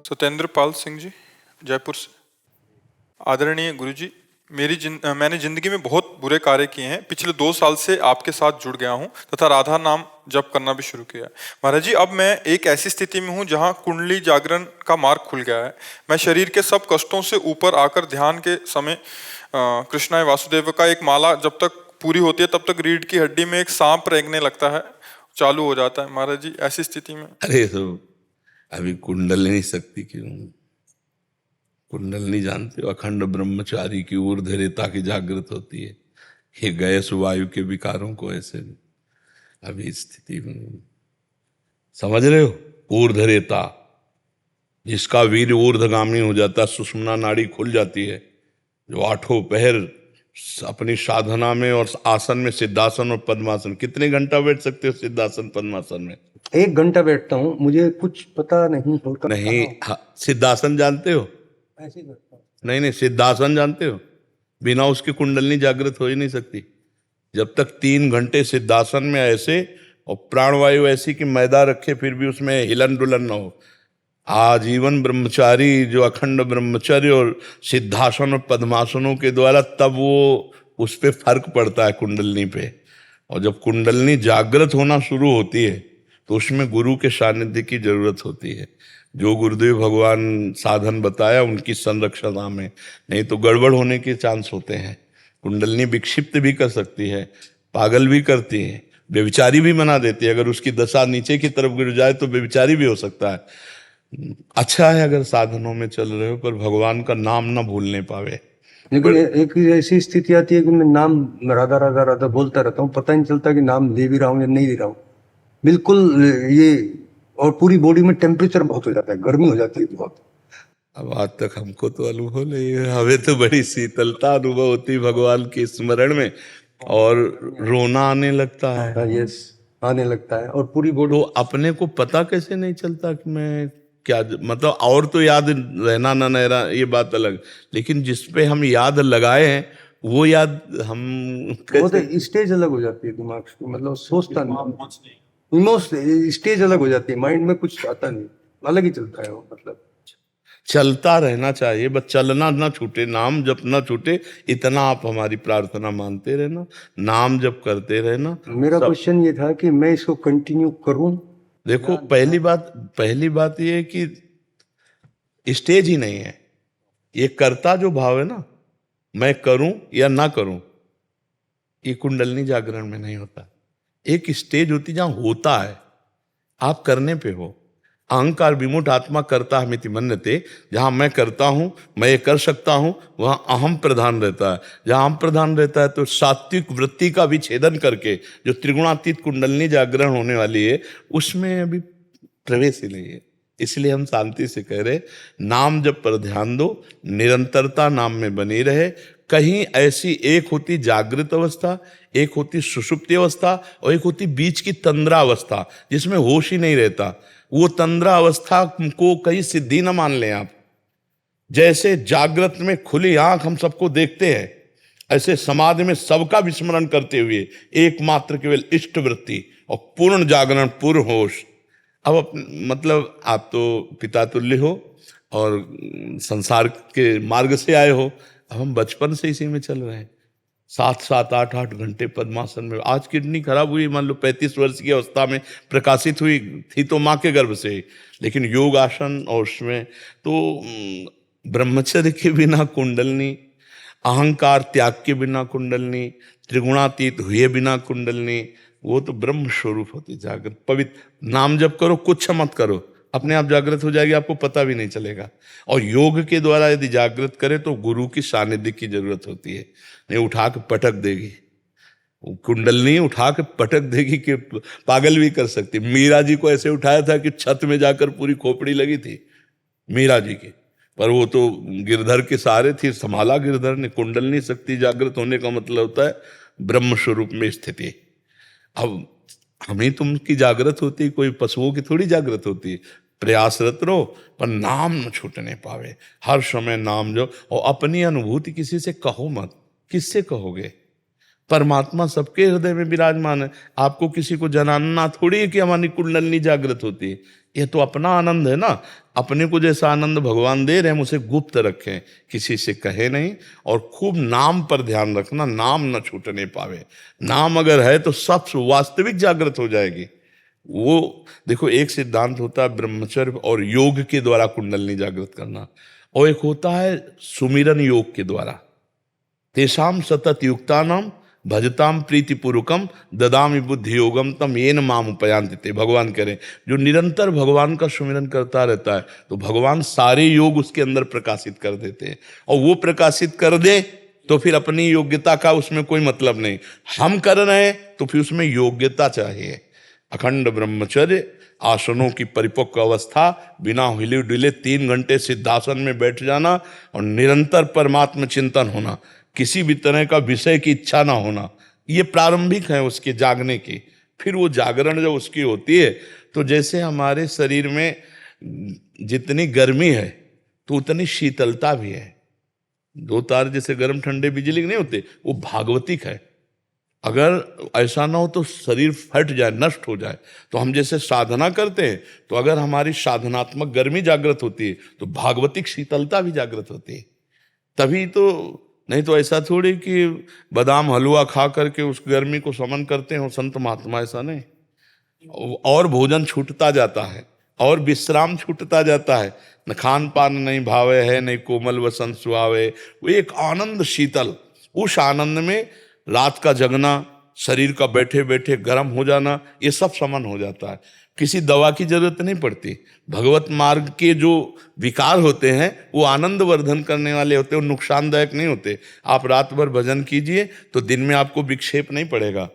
सत्येंद्र पाल सिंह जी, जयपुर से। आदरणीय गुरुजी, मैंने जिंदगी में बहुत बुरे कार्य किए हैं। पिछले 2 साल से आपके साथ जुड़ गया हूं तथा राधा नाम जप करना भी शुरू किया है। महाराज जी, अब मैं एक ऐसी स्थिति में हूं जहां कुंडली जागरण का मार्ग खुल गया है। मैं शरीर के सब कष्टों से ऊपर आकर ध्यान के समय कृष्णाय वासुदेव का एक माला जब तक पूरी होती है तब तक रीढ़ की हड्डी में एक सांप रेंगने लगता है, चालू हो जाता है। महाराज जी, ऐसी स्थिति में अरे तो अभी कुंडलिनी शक्ति क्यों? कुंडलिनी जानते हो, अखंड ब्रह्मचारी की ऊर्ध्वरेता की जागृत होती है। ये गैस वायु के विकारों को ऐसे अभी स्थिति में समझ रहे हो। ऊर्ध्वरेता, जिसका वीर ऊर्ध्वगामी हो जाता है, सुषुम्ना नाड़ी खुल जाती है, जो 8 पहर अपनी साधना में और आसन में, सिद्धासन और पद्मासन, कितने घंटा बैठ सकते हो सिद्धासन पद्मासन में? 1 घंटा बैठता हूँ, मुझे कुछ पता नहीं होता। नहीं, सिद्धासन जानते हो? ऐसे ही बैठता हूँ। नहीं, सिद्धासन जानते हो? बिना उसकी कुंडलिनी जागृत हो ही नहीं सकती। जब तक 3 घंटे सिद्धासन में ऐसे और प्राणवायु ऐसी कि मैदा रखे फिर भी उसमें हिलन डुलन न हो, आजीवन ब्रह्मचारी जो अखंड ब्रह्मचर्य और सिद्धासन और पद्मासनों के द्वारा, तब वो उस पे फर्क पड़ता है कुंडलिनी पे। और जब कुंडलिनी जागृत होना शुरू होती है तो उसमें गुरु के सानिध्य की जरूरत होती है। जो गुरुदेव भगवान साधन बताया उनकी संरक्षणा में, नहीं तो गड़बड़ होने के चांस होते हैं। कुंडलिनी विक्षिप्त भी कर सकती है, पागल भी करती है, बेविचारी भी बना देती है। अगर उसकी दशा नीचे की तरफ गिर जाए तो बेविचारी भी हो सकता है। अच्छा है अगर साधनों में चल रहे हो, पर भगवान का नाम ना भूलने पावे। लेकिन एक ऐसी स्थिति आती है कि मैं नाम राधा राधा राधा बोलता रहता हूँ, पता ही नहीं चलता कि नाम ले भी रहा हूँ या नहीं ले रहा हूँ। बिल्कुल ये, और पूरी बॉडी में टेम्परेचर बहुत हो जाता है, गर्मी हो जाती है बहुत। अब आज तक हमको तो अनुभव नहीं है, हमें तो बड़ी शीतलता अनुभव होती है भगवान के स्मरण में, और रोना आने लगता है। यस, आने लगता है, और पूरी बॉडी। तो अपने को पता कैसे नहीं चलता कि मैं क्या, मतलब और तो याद रहना ना रहना ये बात अलग, लेकिन जिस पे हम याद लगाए हैं वो याद हम वो तो स्टेज अलग हो जाती है दिमाग की, मतलब सोचता नहीं, इमोशन स्टेज अलग हो जाती है, माइंड में कुछ आता नहीं, अलग ही चलता है वो। मतलब चलता रहना चाहिए, बस चलना ना छूटे, नाम जप ना छूटे, इतना आप हमारी प्रार्थना मानते रहना, नाम जप करते रहना। मेरा क्वेश्चन ये था कि मैं इसको कंटिन्यू करूं। देखो, पहली बात ये है कि स्टेज ही नहीं है, ये कर्ता जो भाव है ना, मैं करूं या ना करूं, ये कुंडलिनी जागरण में नहीं होता। एक स्टेज होती जहां होता है, आप करने पे हो। अहंकार विमुट आत्मा करता है मिति मन्यते, जहां मैं करता हूं, मैं ये कर सकता हूं, वहां अहम प्रधान रहता है। जहां अहम प्रधान रहता है तो सात्विक वृत्ति का विच्छेदन करके जो त्रिगुणातीत कुंडलिनी जागरण होने वाली है, उसमें अभी प्रवेश ही नहीं है। इसलिए हम शांति से कह रहे, नाम जप पर ध्यान दो, निरंतरता नाम में बनी रहे। कहीं ऐसी एक होती जागृत अवस्था, एक होती सुषुप्ति अवस्था, और एक होती बीच की तंद्रा अवस्था जिसमें होश ही नहीं रहता। वो तंद्रा अवस्था को कहीं सिद्धि न मान लें आप। जैसे जागृत में खुली आंख हम सबको देखते हैं, ऐसे समाधि में सबका विस्मरण करते हुए एकमात्र केवल इष्ट वृत्ति और पूर्ण जागरण, पूर्ण होश। अब मतलब आप तो पिता तुल्य हो और संसार के मार्ग से आए हो, अब हम बचपन से इसी में चल रहे हैं। 7-7, 8-8 घंटे पद्मासन में। आज किडनी खराब हुई, मान लो 35 वर्ष की अवस्था में प्रकाशित हुई थी तो माँ के गर्भ से, लेकिन योग आसन और उसमें तो ब्रह्मचर्य के बिना कुंडलनी, अहंकार त्याग के बिना कुंडलनी, त्रिगुणातीत हुए बिना कुंडलनी, वो तो ब्रह्म स्वरूप होती जागृत। पवित्र नाम जप करो, कुछ मत करो, अपने आप जागृत हो जाएगी, आपको पता भी नहीं चलेगा। और योग के द्वारा यदि जागृत करे तो गुरु की सानिध्य की जरूरत होती है, नहीं उठा के पटक देगी। कुंडलनी उठा के पटक देगी कि पागल भी कर सकती। मीरा जी को ऐसे उठाया था कि छत में जाकर पूरी खोपड़ी लगी थी मीरा जी की, पर वो तो गिरधर के सहारे थी, संभाला गिरधर ने। कुंडलनी शक्ति जागृत होने का मतलब होता है ब्रह्म स्वरूप में स्थिति। अब हमें तुम की जागृत होती, कोई पशुओं की थोड़ी जागृत होती। प्रयासरत रहो पर नाम न छूटने पावे, हर समय नाम जो, और अपनी अनुभूति किसी से कहो मत। किससे कहोगे? परमात्मा सबके हृदय में विराजमान है। आपको किसी को जनाना थोड़ी है कि हमारी कुंडलनी जागृत होती है। ये तो अपना आनंद है ना। अपने को जैसा आनंद भगवान दे रहे हैं, हम उसे गुप्त रखें, किसी से कहे नहीं। और खूब नाम पर ध्यान रखना, नाम न छूटने पावे। नाम अगर है तो सब वास्तविक जागृत हो जाएगी। वो देखो, एक सिद्धांत होता है ब्रह्मचर्य और योग के द्वारा कुंडलनी जागृत करना, और एक होता है सुमिरन योग के द्वारा। तेषाम सतत युक्तानाम भजताम प्रीतिपूर्वकम ददामि बुद्धि योगम तम येन माम उपयांति ते। भगवान कह रहे हैं, जो निरंतर भगवान का सुमिरन करता रहता है तो भगवान सारे योग उसके अंदर प्रकाशित कर देते हैं। और वो प्रकाशित कर दे तो फिर अपनी योग्यता का उसमें कोई मतलब नहीं। हम कर रहे हैं तो फिर उसमें योग्यता चाहिए। अखंड ब्रह्मचर्य, आसनों की परिपक्व अवस्था, बिना हिले डुले 3 घंटे सिद्धासन में बैठ जाना और निरंतर परमात्म चिंतन होना, किसी भी तरह का विषय की इच्छा ना होना, ये प्रारंभिक है उसके जागने की। फिर वो जागरण जब उसकी होती है तो जैसे हमारे शरीर में जितनी गर्मी है तो उतनी शीतलता भी है। 2 तार जैसे गर्म ठंडे बिजली के नहीं होते, वो भागवतिक है। अगर ऐसा ना हो तो शरीर फट जाए, नष्ट हो जाए। तो हम जैसे साधना करते हैं तो अगर हमारी साधनात्मक गर्मी जागृत होती है तो भागवतिक शीतलता भी जागृत होती है। तभी तो, नहीं तो ऐसा थोड़ी कि बादाम हलवा खा करके उस गर्मी को समन करते हो संत महात्मा, ऐसा नहीं। और भोजन छूटता जाता है और विश्राम छूटता जाता है। न खान पान नहीं भावे है, नहीं कोमल वसन सुहावे। वो एक आनंद शीतल, उस आनंद में रात का जगना, शरीर का बैठे बैठे गर्म हो जाना, ये सब समन हो जाता है। किसी दवा की जरूरत नहीं पड़ती। भगवत मार्ग के जो विकार होते हैं वो आनंद वर्धन करने वाले होते हैं, वो नुकसानदायक नहीं होते। आप रात भर भजन कीजिए तो दिन में आपको विक्षेप नहीं पड़ेगा,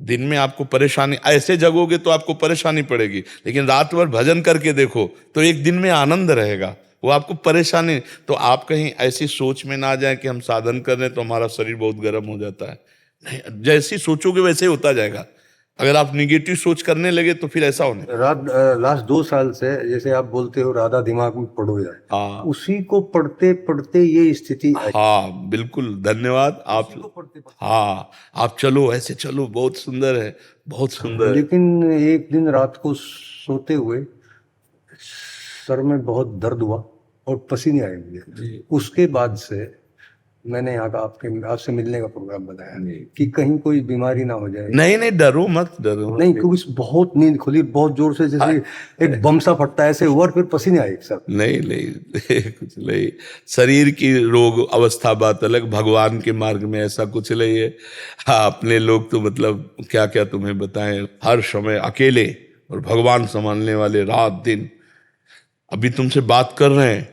दिन में आपको परेशानी, ऐसे जगोगे तो आपको परेशानी पड़ेगी। लेकिन रात भर भजन करके देखो तो एक दिन में आनंद रहेगा, वो आपको परेशानी। तो आप कहीं ऐसी सोच में ना जाए कि हम साधन कर रहे हैं तो हमारा शरीर बहुत गर्म हो जाता है। नहीं, जैसी सोचोगे वैसे ही होता जाएगा। अगर आप निगेटिव सोच करने लगे तो फिर ऐसा होने। लास्ट 2 साल से जैसे आप बोलते हो राधा दिमाग में पढ़ो जाए, हाँ उसी को पढ़ते पढ़ते ये स्थिति आई। हाँ बिल्कुल, धन्यवाद आप। हाँ आप चलो, ऐसे चलो, बहुत सुंदर है, बहुत सुंदर है। लेकिन एक दिन रात को सोते हुए सर में बहुत दर्द हुआ और पसीने आए मुझे। उसके बाद से मैंने यहाँ का आपसे मिलने का प्रोग्राम बनाया कि कहीं कोई बीमारी ना हो जाए। नहीं नहीं, डरो मत, डरो मत। नहीं, क्योंकि बहुत नींद खुली, बहुत जोर से, जैसे एक बम सा फटता है ऐसे हुआ और फिर पसीने आए सर। नहीं नहीं कुछ नहीं, शरीर की रोग अवस्था बात अलग, भगवान के मार्ग में ऐसा कुछ नहीं है। हाँ, अपने लोग तो मतलब क्या क्या तुम्हें बताएं, हर समय अकेले और भगवान संभालने वाले, रात दिन। अभी तुमसे बात कर रहे हैं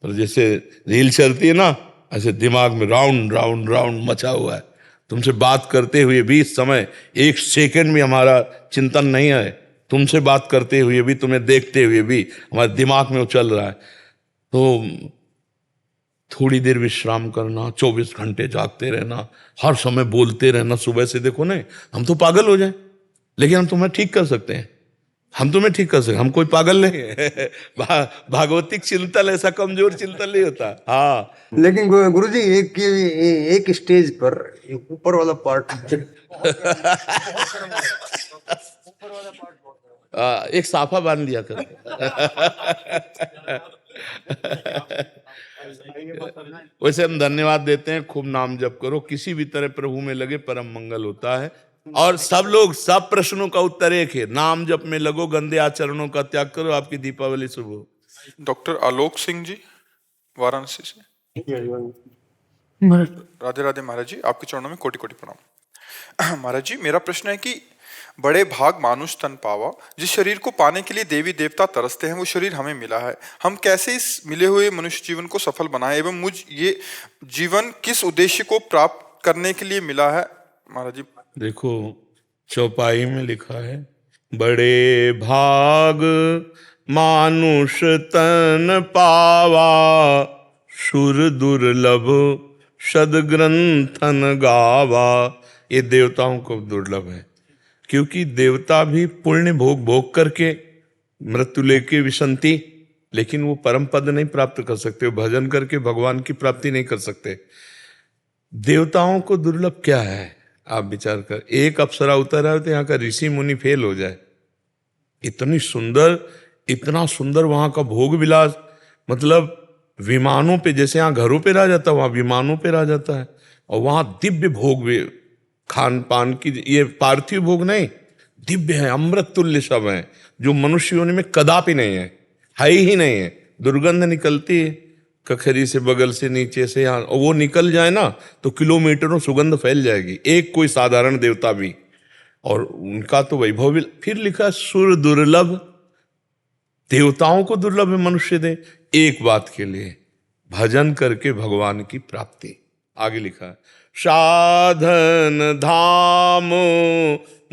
और जैसे रील चलती है ना, ऐसे दिमाग में राउंड राउंड राउंड मचा हुआ है। तुमसे बात करते हुए भी इस समय 1 सेकंड में हमारा चिंतन नहीं है। तुमसे बात करते हुए भी, तुम्हें देखते हुए भी हमारे दिमाग में वो चल रहा है। तो थोड़ी देर विश्राम करना, 24 घंटे जागते रहना, हर समय बोलते रहना। सुबह से देखो ना, हम तो पागल हो जाए लेकिन हम तुम्हें ठीक कर सकते हैं। हम तुम्हें ठीक कर सकते, हम कोई पागल नहीं है। भागवतिक चिंतन ऐसा कमजोर चिंतन नहीं होता। हाँ, लेकिन गुरुजी एक स्टेज पर ऊपर वाला पार्ट एक साफा बांध दिया कर। वैसे हम धन्यवाद देते हैं, खूब नाम जप करो, किसी भी तरह प्रभु में लगे, परम मंगल होता है। और सब लोग, सब प्रश्नों का उत्तर एक है, नाम जप में लगो, गंदे आचरणों का त्याग करो, आपकी दीपावली शुभ हो। डॉक्टर आलोक सिंह जी, वाराणसी से। राधे राधे महाराज जी, आपके चरणों में कोटि कोटि प्रणाम। महाराज जी, मेरा प्रश्न है कि बड़े भाग मानुष तन पावा, जिस शरीर को पाने के लिए देवी देवता तरसते हैं, वो शरीर हमें मिला है। हम कैसे इस मिले हुए मनुष्य जीवन को सफल बनाएं एवं मुझ ये जीवन किस उद्देश्य को प्राप्त करने के लिए मिला है महाराज जी? देखो, चौपाई में लिखा है, बड़े भाग मानुष तन पावा, सुर दुर्लभ सदग्रंथन गावा। ये देवताओं को दुर्लभ है, क्योंकि देवता भी पुण्य भोग भोग करके मृत्यु लेके विसंति, लेकिन वो परम पद नहीं प्राप्त कर सकते, वो भजन करके भगवान की प्राप्ति नहीं कर सकते। देवताओं को दुर्लभ क्या है? आप विचार कर, एक अप्सरा उतर आए तो यहाँ का ऋषि मुनि फेल हो जाए। इतनी सुंदर, इतना सुंदर वहां का भोग विलास, मतलब विमानों पे, जैसे यहाँ घरों पे रह जाता है वहां विमानों पे रह जाता है। और वहां दिव्य भोग भी, खान पान की, ये पार्थिव भोग नहीं, दिव्य है, अमृत तुल्य सब है, जो मनुष्य योनि में कदापि नहीं है ही नहीं है। दुर्गंध निकलती है कखरी से, बगल से, नीचे से, यहाँ, और वो निकल जाए ना तो किलोमीटरों सुगंध फैल जाएगी, एक कोई साधारण देवता भी। और उनका तो वैभव भी। फिर लिखा सुर दुर्लभ, देवताओं को दुर्लभ है मनुष्य दे, एक बात के लिए, भजन करके भगवान की प्राप्ति। आगे लिखा है साधन धाम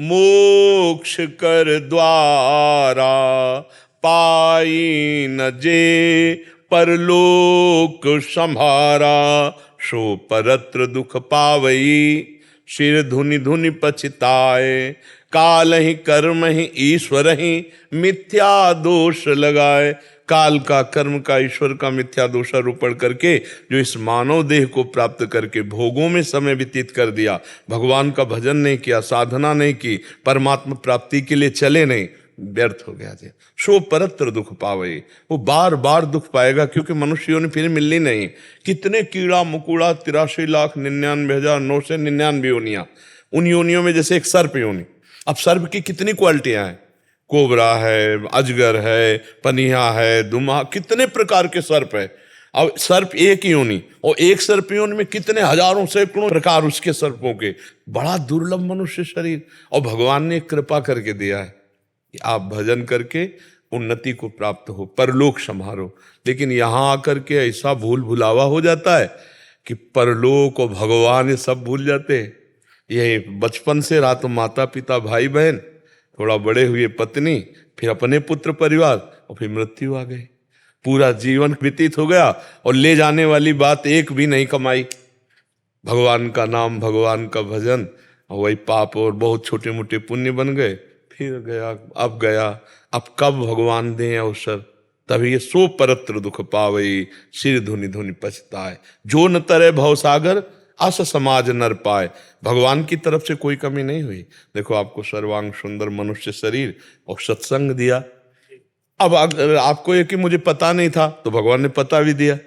मोक्ष कर द्वारा, पाई न जे परलोक संहारा, सो परत्र दुख पावई, शिर धुनि धुनि पछताए, काल ही कर्म ही ईश्वर ही, मिथ्या दोष लगाए। काल का, कर्म का, ईश्वर का मिथ्या दोषारोपण करके जो इस मानव देह को प्राप्त करके भोगों में समय व्यतीत कर दिया, भगवान का भजन नहीं किया, साधना नहीं की, परमात्मा प्राप्ति के लिए चले नहीं, व्यर्थ हो गया जी। सो परत्र दुख पावे, वो बार बार दुख पाएगा, क्योंकि मनुष्य योनि फिर मिलनी नहीं। कितने कीड़ा मकुड़ा, 83,99,999 योनियां, उन योनियों में जैसे एक सर्प योनि। अब सर्प की कितनी क्वालिटियां हैं, कोबरा है, अजगर है, पनिया है, दुमा, कितने प्रकार के सर्प है। अब सर्प एक योनि, और एक सर्प योनि में कितने हजारों सैकड़ों प्रकार उसके सर्पों के। बड़ा दुर्लभ मनुष्य शरीर, और भगवान ने कृपा करके दिया है कि आप भजन करके उन्नति को प्राप्त हो, परलोक संभारो। लेकिन यहां आकर के ऐसा भूल भुलावा हो जाता है कि परलोक और भगवान ये सब भूल जाते हैं। ये बचपन से रहा तो माता पिता भाई बहन, थोड़ा बड़े हुए पत्नी, फिर अपने पुत्र परिवार, और फिर मृत्यु आ गई, पूरा जीवन व्यतीत हो गया, और ले जाने वाली बात एक भी नहीं कमाई। भगवान का नाम, भगवान का भजन, और वही पाप और बहुत छोटे मोटे पुण्य बन गए, फिर गया, अब कब भगवान दें अवसर, तभी ये सो परत्र दुख पावई, सिर धुनि धुनि पछताए, जो न तरे भवसागर, अस समाज नर पाए। भगवान की तरफ से कोई कमी नहीं हुई। देखो आपको सर्वांग सुंदर मनुष्य शरीर और सत्संग दिया। अब अगर आपको ये कि मुझे पता नहीं था, तो भगवान ने पता भी दिया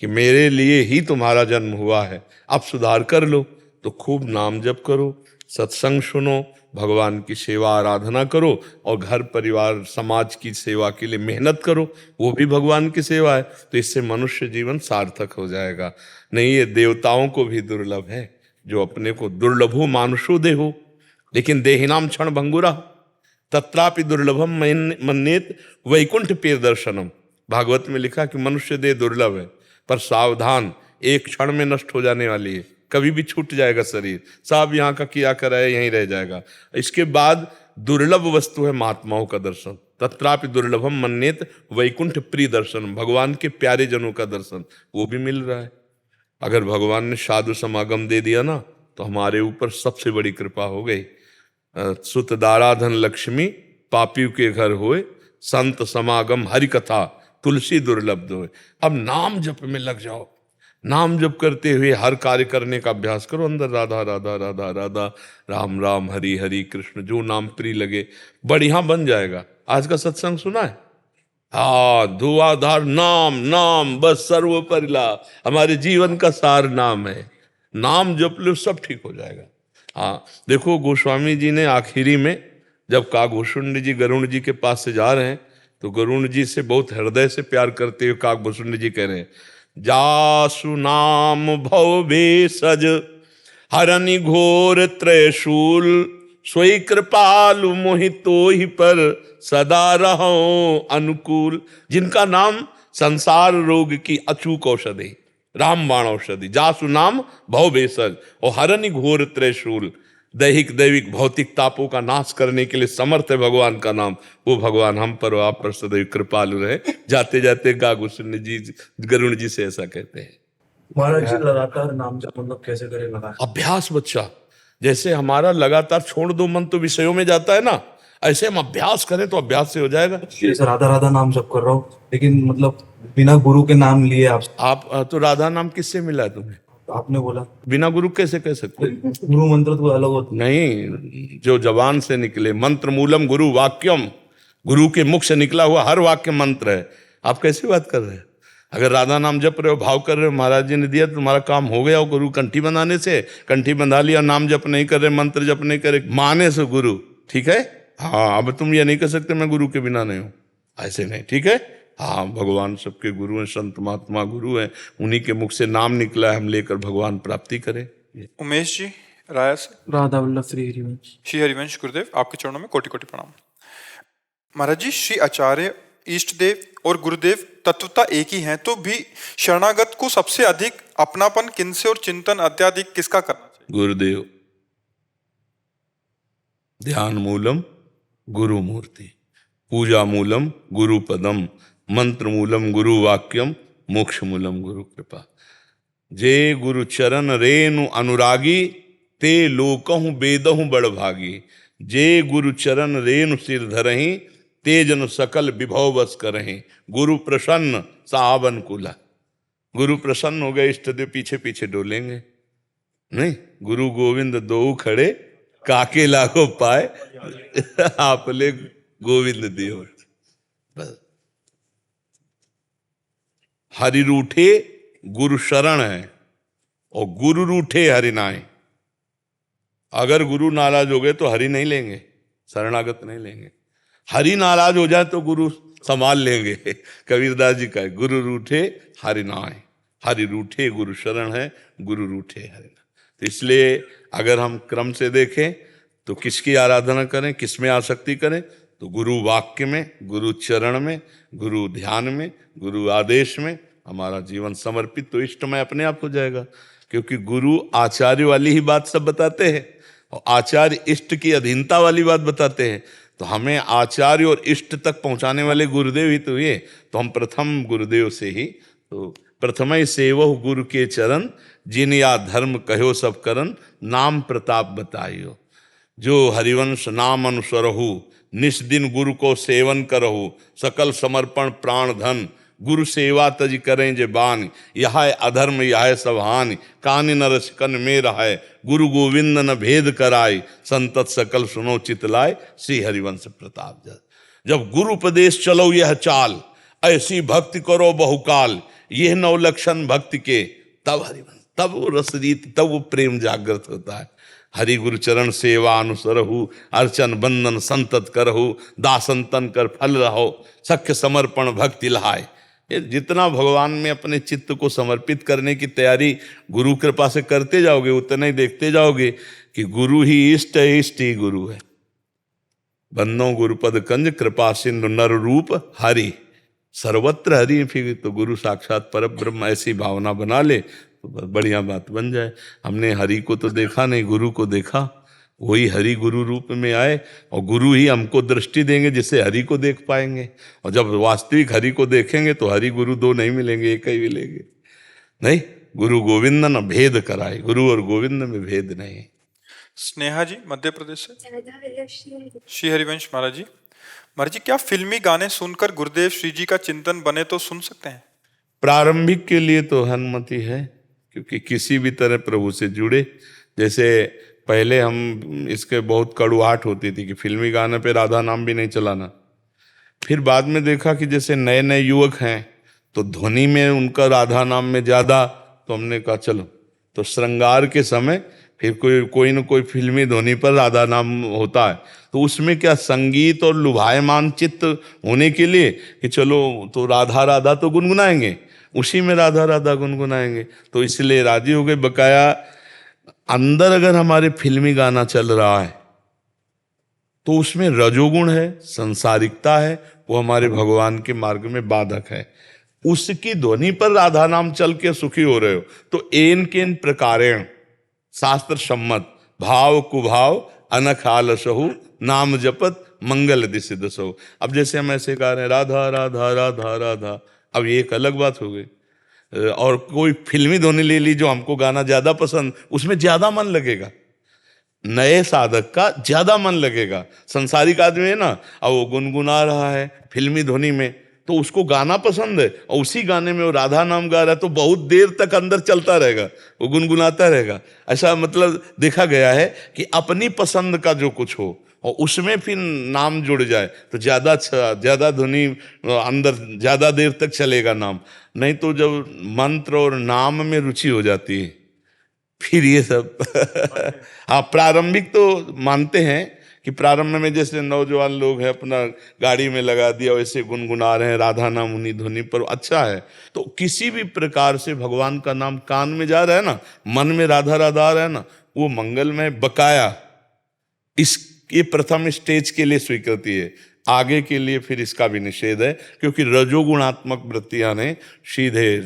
कि मेरे लिए ही तुम्हारा जन्म हुआ है, अब सुधार कर लो। तो खूब नाम जप करो, सत्संग सुनो, भगवान की सेवा आराधना करो, और घर परिवार समाज की सेवा के लिए मेहनत करो, वो भी भगवान की सेवा है। तो इससे मनुष्य जीवन सार्थक हो जाएगा। नहीं, ये देवताओं को भी दुर्लभ है, जो अपने को दुर्लभो मानुषो देहो, लेकिन देहिनाम क्षण भंगुरा, तत्रापि दुर्लभम मन्येत वैकुंठ प्रिय दर्शनम। भागवत में लिखा कि मनुष्य देह दुर्लभ है, पर सावधान, एक क्षण में नष्ट हो जाने वाली है, कभी भी छूट जाएगा शरीर, सब यहाँ का किया कराया यहीं रह जाएगा। इसके बाद दुर्लभ वस्तु है महात्माओं का दर्शन, तत्रापि दुर्लभम मन्येत वैकुंठ प्रिय दर्शन, भगवान के प्यारे जनों का दर्शन, वो भी मिल रहा है। अगर भगवान ने साधु समागम दे दिया ना, तो हमारे ऊपर सबसे बड़ी कृपा हो गई। सुत दाराधन लक्ष्मी पापियों के घर होए, संत समागम हरि कथा तुलसी दुर्लभ होए। अब नाम जप में लग जाओ, नाम जप करते हुए हर कार्य करने का अभ्यास करो। अंदर राधा राधा राधा राधा, राम राम हरि हरि कृष्ण, जो नाम प्रिय लगे, बढ़िया बन जाएगा। आज का सत्संग सुना है? हाँ, धुआधार नाम, नाम बस सर्वोपरि ला, हमारे जीवन का सार नाम है। नाम जप लो, सब ठीक हो जाएगा। हाँ, देखो गोस्वामी जी ने आखिरी में जब काकभूषुंड जी गरुण जी के पास से जा रहे हैं, तो गरुण जी से बहुत हृदय से प्यार करते हुए काकभूषुंड जी कह रहे हैं, जासु नाम भव भेषज हरनि घोर त्रयशूल, सोई कृपालु मोहितो ही पर सदा रहो अनुकूल। जिनका नाम संसार रोग की अचूक औषधि, रामबाण औषधि, जासु नाम भव भेषज, और हरनि घोर त्रयशूल, दैहिक दैविक भौतिक तापों का नाश करने के लिए समर्थ है भगवान का नाम। वो भगवान हम पर और आप पर सदैव कृपालु रहे। जाते जाते काकभूषुंड जी गरुण जी से ऐसा कहते हैं। महाराज जी लगातार नाम जप मतलब कैसे करेगा? अभ्यास बच्चा, जैसे हमारा लगातार छोड़ दो मन तो विषयों में जाता है ना, ऐसे हम अभ्यास करें तो अभ्यास से हो जाएगा। जैसे राधा राधा नाम जप कर रहा हूँ, लेकिन मतलब बिना गुरु के नाम लिए आप तो राधा नाम किससे मिला है तुम्हें? तो आपने बोला बिना गुरु कैसे कह सकते? गुरु मंत्र तो अलग होता नहीं, जो जबान से निकले, मंत्र मूलम गुरु वाक्यम, गुरु के मुख से निकला हुआ हर वाक्य मंत्र है। आप कैसी बात कर रहे हैं? अगर राधा नाम जप रहे हो, भाव कर रहे हो, महाराज जी ने दिया तो तुम्हारा काम हो गया हो। गुरु कंठी बंधाने से, कंठी बंधा लिया, नाम जप नहीं कर रहे, मंत्र जप नहीं करे, माने से गुरु, ठीक है। हाँ, अब तुम ये नहीं कर सकते मैं गुरु के बिना नहीं हूं, ऐसे नहीं, ठीक है। हाँ, भगवान सबके गुरु हैं, संत महात्मा गुरु हैं, उन्हीं के मुख से नाम निकला है, हम लेकर भगवान प्राप्ति करें। उमेश जी राया से। राधा वल्लभ श्री हरिवंश। श्री हरिवंश गुरुदेव, आपके चरणों में कोटि कोटि प्रणाम। महाराज जी, श्री आचार्य, इष्ट देव और गुरुदेव तत्वता एक ही हैं, तो भी शरणागत को सबसे अधिक अपनापन किनसे और चिंतन अत्याधिक किसका करना चाहिए? गुरुदेव। ध्यान मूलम गुरु मूर्ति, पूजा मूलम गुरु पदम, मंत्र मूलम गुरु वाक्यम, मोक्ष मूलम गुरु कृपा। जे गुरु चरण रेनु अनुरागी, ते लोकहु बेदहु बड़ भागी। जे गुरु चरण रेनु सिर धरहि, ते जन सकल विभव बस करहि। गुरु प्रसन्न सावन कुला। गुरु प्रसन्न हो गए, इष्ट देव पीछे पीछे डोलेंगे नहीं। गुरु गोविंद दो खड़े, काके लागो पाए, आपले गोविंद दियो। बस। हरि रूठे गुरु शरण है, और गुरु रूठे हरि नाय। अगर गुरु नाराज हो गए तो हरि नहीं लेंगे, शरणागत नहीं लेंगे। हरि नाराज हो जाए तो गुरु संभाल लेंगे। कबीरदास जी का गुरु रूठे हरि नाय, हरि रूठे गुरु शरण है, गुरु रूठे हरि नाय। तो इसलिए अगर हम क्रम से देखें तो किसकी आराधना करें, किसमें आसक्ति करें, तो गुरु वाक्य में, गुरु चरण में, गुरु ध्यान में, गुरु आदेश में हमारा जीवन समर्पित, तो इष्टमय अपने आप हो जाएगा। क्योंकि गुरु आचार्य वाली ही बात सब बताते हैं, और आचार्य इष्ट की अधीनता वाली बात बताते हैं। तो हमें आचार्य और इष्ट तक पहुंचाने वाले गुरुदेव ही तो ये। तो हम प्रथम गुरुदेव से ही, तो प्रथम सेवहु गुरु के चरण, जिन या धर्म कहो सब करन, नाम प्रताप बताइयो। जो हरिवंश नाम अनुसरहु, निस दिन गुरु को सेवन करहु, सकल समर्पण प्राण धन, गुरु सेवा तज करें जे बान। यह अधर्म यह सब हानि, कानि नर सिकन में रहाय। गुरु गोविंद न भेद कराय, संतत सकल सुनो चित लाय। श्री हरिवंश प्रताप जस। जब गुरु उपदेश चलो यह चाल, ऐसी भक्ति करो बहुकाल। यह नौ लक्षण भक्ति के, तब हरिवंश, तब वो रसरीत, तब वो प्रेम जागृत होता है। हरि गुरु चरण सेवा अनुसरहु, अर्चन बंदन संतत करहु। दासन तन कर फल रहो, सख्य समर्पण भक्ति लहाय। ये जितना भगवान में अपने चित्त को समर्पित करने की तैयारी गुरु कृपा से करते जाओगे, उतना ही देखते जाओगे कि गुरु ही इष्ट है, इष्ट ही गुरु है। बंदो गुरुपद कंज, कृपा सिंधु नर रूप हरि। सर्वत्र हरि, फिर तो गुरु साक्षात पर ब्रह्म, ऐसी भावना बना ले तो बढ़िया बात बन जाए। हमने हरि को तो देखा नहीं, गुरु को देखा, वही हरि गुरु रूप में आए, और गुरु ही हमको दृष्टि देंगे जिससे हरि को देख पाएंगे। और जब वास्तविक हरि को देखेंगे तो हरि गुरु दो नहीं मिलेंगे, एक ही मिलेंगे। नहीं, गुरु गोविंद न भेद कराए, गुरु और गोविंद में भेद नहीं। स्नेहा जी मध्य प्रदेश से। श्री हरिवंश महाराज जी। महाराज जी, क्या फिल्मी गाने सुनकर गुरुदेव श्री जी का चिंतन बने तो सुन सकते हैं? प्रारंभिक के लिए तो अनुमति है, क्योंकि किसी भी तरह प्रभु से जुड़े। जैसे पहले हम इसके बहुत कड़ुआहट होती थी कि फिल्मी गाने पे राधा नाम भी नहीं चलाना। फिर बाद में देखा कि जैसे नए नए युवक हैं तो ध्वनि में उनका राधा नाम में ज़्यादा, तो हमने कहा चलो, तो श्रृंगार के समय फिर कोई न कोई फिल्मी ध्वनि पर राधा नाम होता है। तो उसमें क्या संगीत और लुभायमान चित्त होने के लिए कि चलो तो राधा राधा तो गुनगुनाएंगे, उसी में राधा राधा गुनगुनाएंगे, तो इसलिए राजी हो गए। बकाया अंदर अगर हमारे फिल्मी गाना चल रहा है तो उसमें रजोगुण है, संसारिकता है, वो हमारे भगवान के मार्ग में बाधक है। उसकी ध्वनि पर राधा नाम चल के सुखी हो रहे हो तो एन केन प्रकारेण शास्त्र सम्मत भाव कुभाव अनख आलसहु, नाम जपत मंगल दिशि दसहु। अब जैसे हम ऐसे गा रहे हैं राधा राधा राधा राधा, अब ये एक अलग बात हो गई। और कोई फिल्मी ध्वनि ले ली जो हमको गाना ज्यादा पसंद, उसमें ज्यादा मन लगेगा, नए साधक का ज्यादा मन लगेगा। संसारिक आदमी है ना, अब वो गुनगुना रहा है फिल्मी ध्वनि में, तो तो उसको गाना पसंद है और उसी गाने में वो राधा नाम गा रहा है, तो बहुत देर तक अंदर चलता रहेगा, वो गुनगुनाता रहेगा। ऐसा मतलब देखा गया है कि अपनी पसंद का जो कुछ हो और उसमें फिर नाम जुड़ जाए तो ज्यादा अच्छा, ज्यादा धुनी अंदर ज्यादा देर तक चलेगा नाम। नहीं तो जब मंत्र और नाम में रुचि हो जाती है फिर ये सब हाँ, प्रारंभिक तो मानते हैं कि प्रारंभ में जैसे नौजवान लोग हैं अपना गाड़ी में लगा दिया वैसे गुनगुना रहे हैं राधा नाम उन्हीं ध्वनि पर, अच्छा है। तो किसी भी प्रकार से भगवान का नाम कान में जा रहा है ना, मन में राधा राधा आ रहा है ना, वो मंगलमय बकाया इस ये प्रथम स्टेज के लिए स्वीकृति है। आगे के लिए फिर इसका भी निषेध है, क्योंकि रजोगुणात्मक वृत्तियां ने सीधे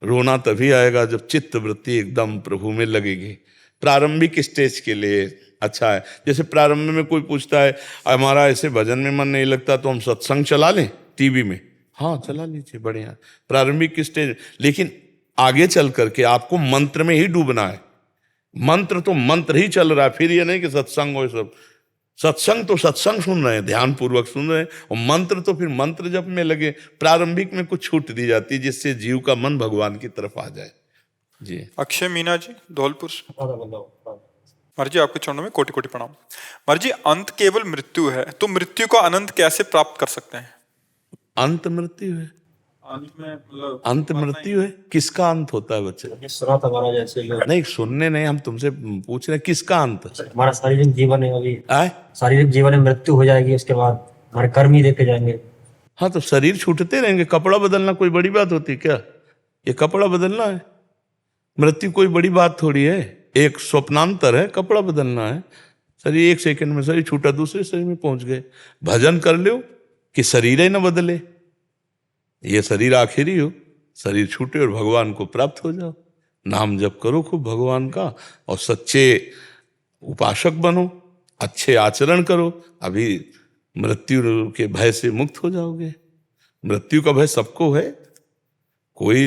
रोना तभी आएगा जब चित्त वृत्ति एकदम प्रभु में लगेगी। प्रारंभिक स्टेज के लिए अच्छा है। जैसे प्रारंभ में कोई पूछता है हमारा ऐसे भजन में मन नहीं लगता तो हम सत्संग चला लें टीवी में, हाँ चला लीजिए, बढ़िया प्रारंभिक स्टेज। लेकिन आगे चल करके आपको मंत्र में ही डूबना है। मंत्र तो मंत्र ही चल रहा है, फिर ये नहीं कि सत्संग हो सब। सत्संग तो सत्संग सुन रहे हैं, ध्यान पूर्वक सुन रहे हैं, और मंत्र तो फिर मंत्र जप में लगे। प्रारंभिक में कुछ छूट दी जाती है जिससे जीव का मन भगवान की तरफ आ जाए। जी अक्षय मीना जी धौलपुर से। हाँ, बताओ। महाराज जी आपके चरणों में कोटि कोटि प्रणाम। महाराज जी अंत केवल मृत्यु है, तो मृत्यु का अनंत कैसे प्राप्त कर सकते हैं? अंत मृत्यु है, अंत में मतलब अंत मृत्यु है, किसका अंत होता है बच्चे? ये सुना था हमारा, जैसे लोग नहीं सुनने नहीं, हम तुमसे पूछ रहे हैं किसका अंत हमारा शारीरिक जीवन है, अभी आए। शारीरिक जीवन में मृत्यु हो जाएगी, उसके बाद हमारे कर्म ही देखे जाएंगे। हाँ तो शरीर छूटते रहेंगे, कपड़ा बदलना कोई बड़ी बात होती है क्या? ये कपड़ा बदलना है, मृत्यु कोई बड़ी बात थोड़ी है, एक स्वप्नांतर है, कपड़ा बदलना है। शरीर एक सेकंड में शरीर छूटा दूसरे शरीर में पहुंच गए। भजन कर लो कि शरीर ही न बदले, ये शरीर आखिरी हो, शरीर छूटे और भगवान को प्राप्त हो जाओ। नाम जप करो खूब भगवान का और सच्चे उपासक बनो, अच्छे आचरण करो, अभी मृत्यु के भय से मुक्त हो जाओगे। मृत्यु का भय सबको है, कोई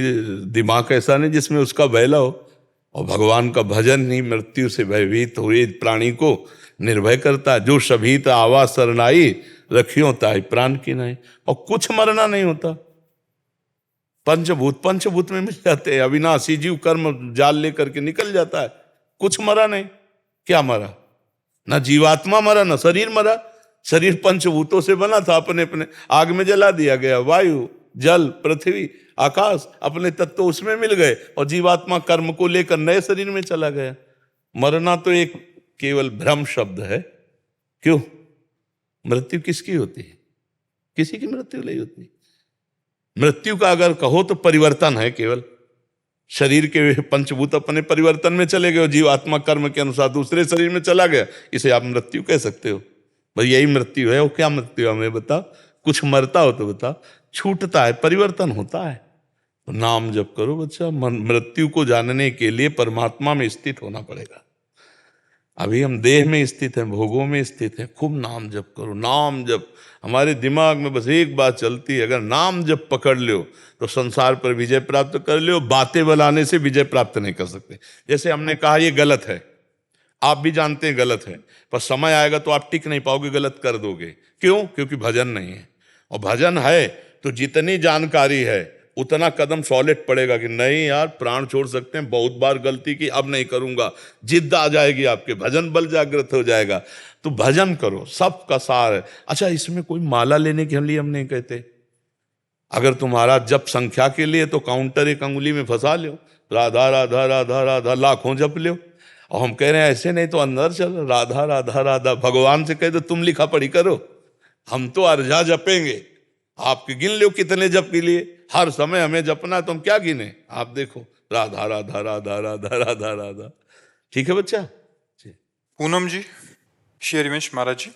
दिमाग ऐसा नहीं जिसमें उसका भय ना हो। और भगवान का भजन ही मृत्यु से भयभीत हुए प्राणी को निर्भय करता है। जो सभीत आवा शरणाई रखियो ताई प्राण की नहीं। और कुछ मरना नहीं होता, पंचभूत में मिल जाते हैं। अविनाशी जीव कर्म जाल लेकर के निकल जाता है, कुछ मरा नहीं। क्या मरा? ना जीवात्मा मरा, ना शरीर मरा। शरीर पंचभूतों से बना था, अपने अपने आग में जला दिया गया। वायु, जल, पृथ्वी, आकाश अपने तत्व उसमें मिल गए और जीवात्मा कर्म को लेकर नए शरीर में चला गया। मरना तो एक केवल भ्रम शब्द है। क्यों? मृत्यु किसकी होती है? किसी की मृत्यु नहीं होती। मृत्यु का अगर कहो तो परिवर्तन है केवल। शरीर के पंचभूत अपने परिवर्तन में चले गए और जीवात्मा कर्म के अनुसार दूसरे शरीर में चला गया, इसे आप मृत्यु कह सकते हो। भाई यही मृत्यु है। वो क्या मृत्यु है हमें बता? कुछ मरता हो तो बता। छूटता है, परिवर्तन होता है। तो नाम जप करो बच्चा। मृत्यु को जानने के लिए परमात्मा में स्थित होना पड़ेगा। अभी हम देह में स्थित हैं, भोगों में स्थित हैं। खूब नाम जप करो, नाम जप। हमारे दिमाग में बस एक बात चलती है, अगर नाम जप पकड़ लो तो संसार पर विजय प्राप्त कर लो। बातें बनाने से विजय प्राप्त नहीं कर सकते। जैसे हमने कहा ये गलत है, आप भी जानते हैं गलत है, पर समय आएगा तो आप टिक नहीं पाओगे, गलत कर दोगे। क्यों? क्योंकि भजन नहीं है। और भजन है तो जितनी जानकारी है उतना कदम सॉलिड पड़ेगा कि नहीं यार प्राण छोड़ सकते हैं, बहुत बार गलती की, अब नहीं करूंगा। जिद्द आ जाएगी आपके, भजन बल जागृत हो जाएगा। तो भजन करो, सबका सार है। अच्छा, इसमें कोई माला लेने के लिए हम नहीं कहते। अगर तुम्हारा जप संख्या के लिए तो काउंटर एक अंगुली में फंसा लो, राधा राधा राधा राधा लाखों जप लो। और हम कह रहे हैं ऐसे नहीं तो अंदर चल, राधा राधा राधा। भगवान से कह दो तुम लिखा पढ़ी करो, हम तो अर्जा जपेंगे, आपके गिन लो कितने जप के लिए। हर समय हमें जपना है तो हम क्या गिने? आप देखो, राधा राधा राधा राधा राधा राधा। ठीक है बच्चा? पूनम जी, श्री हरिवंश महाराज जी।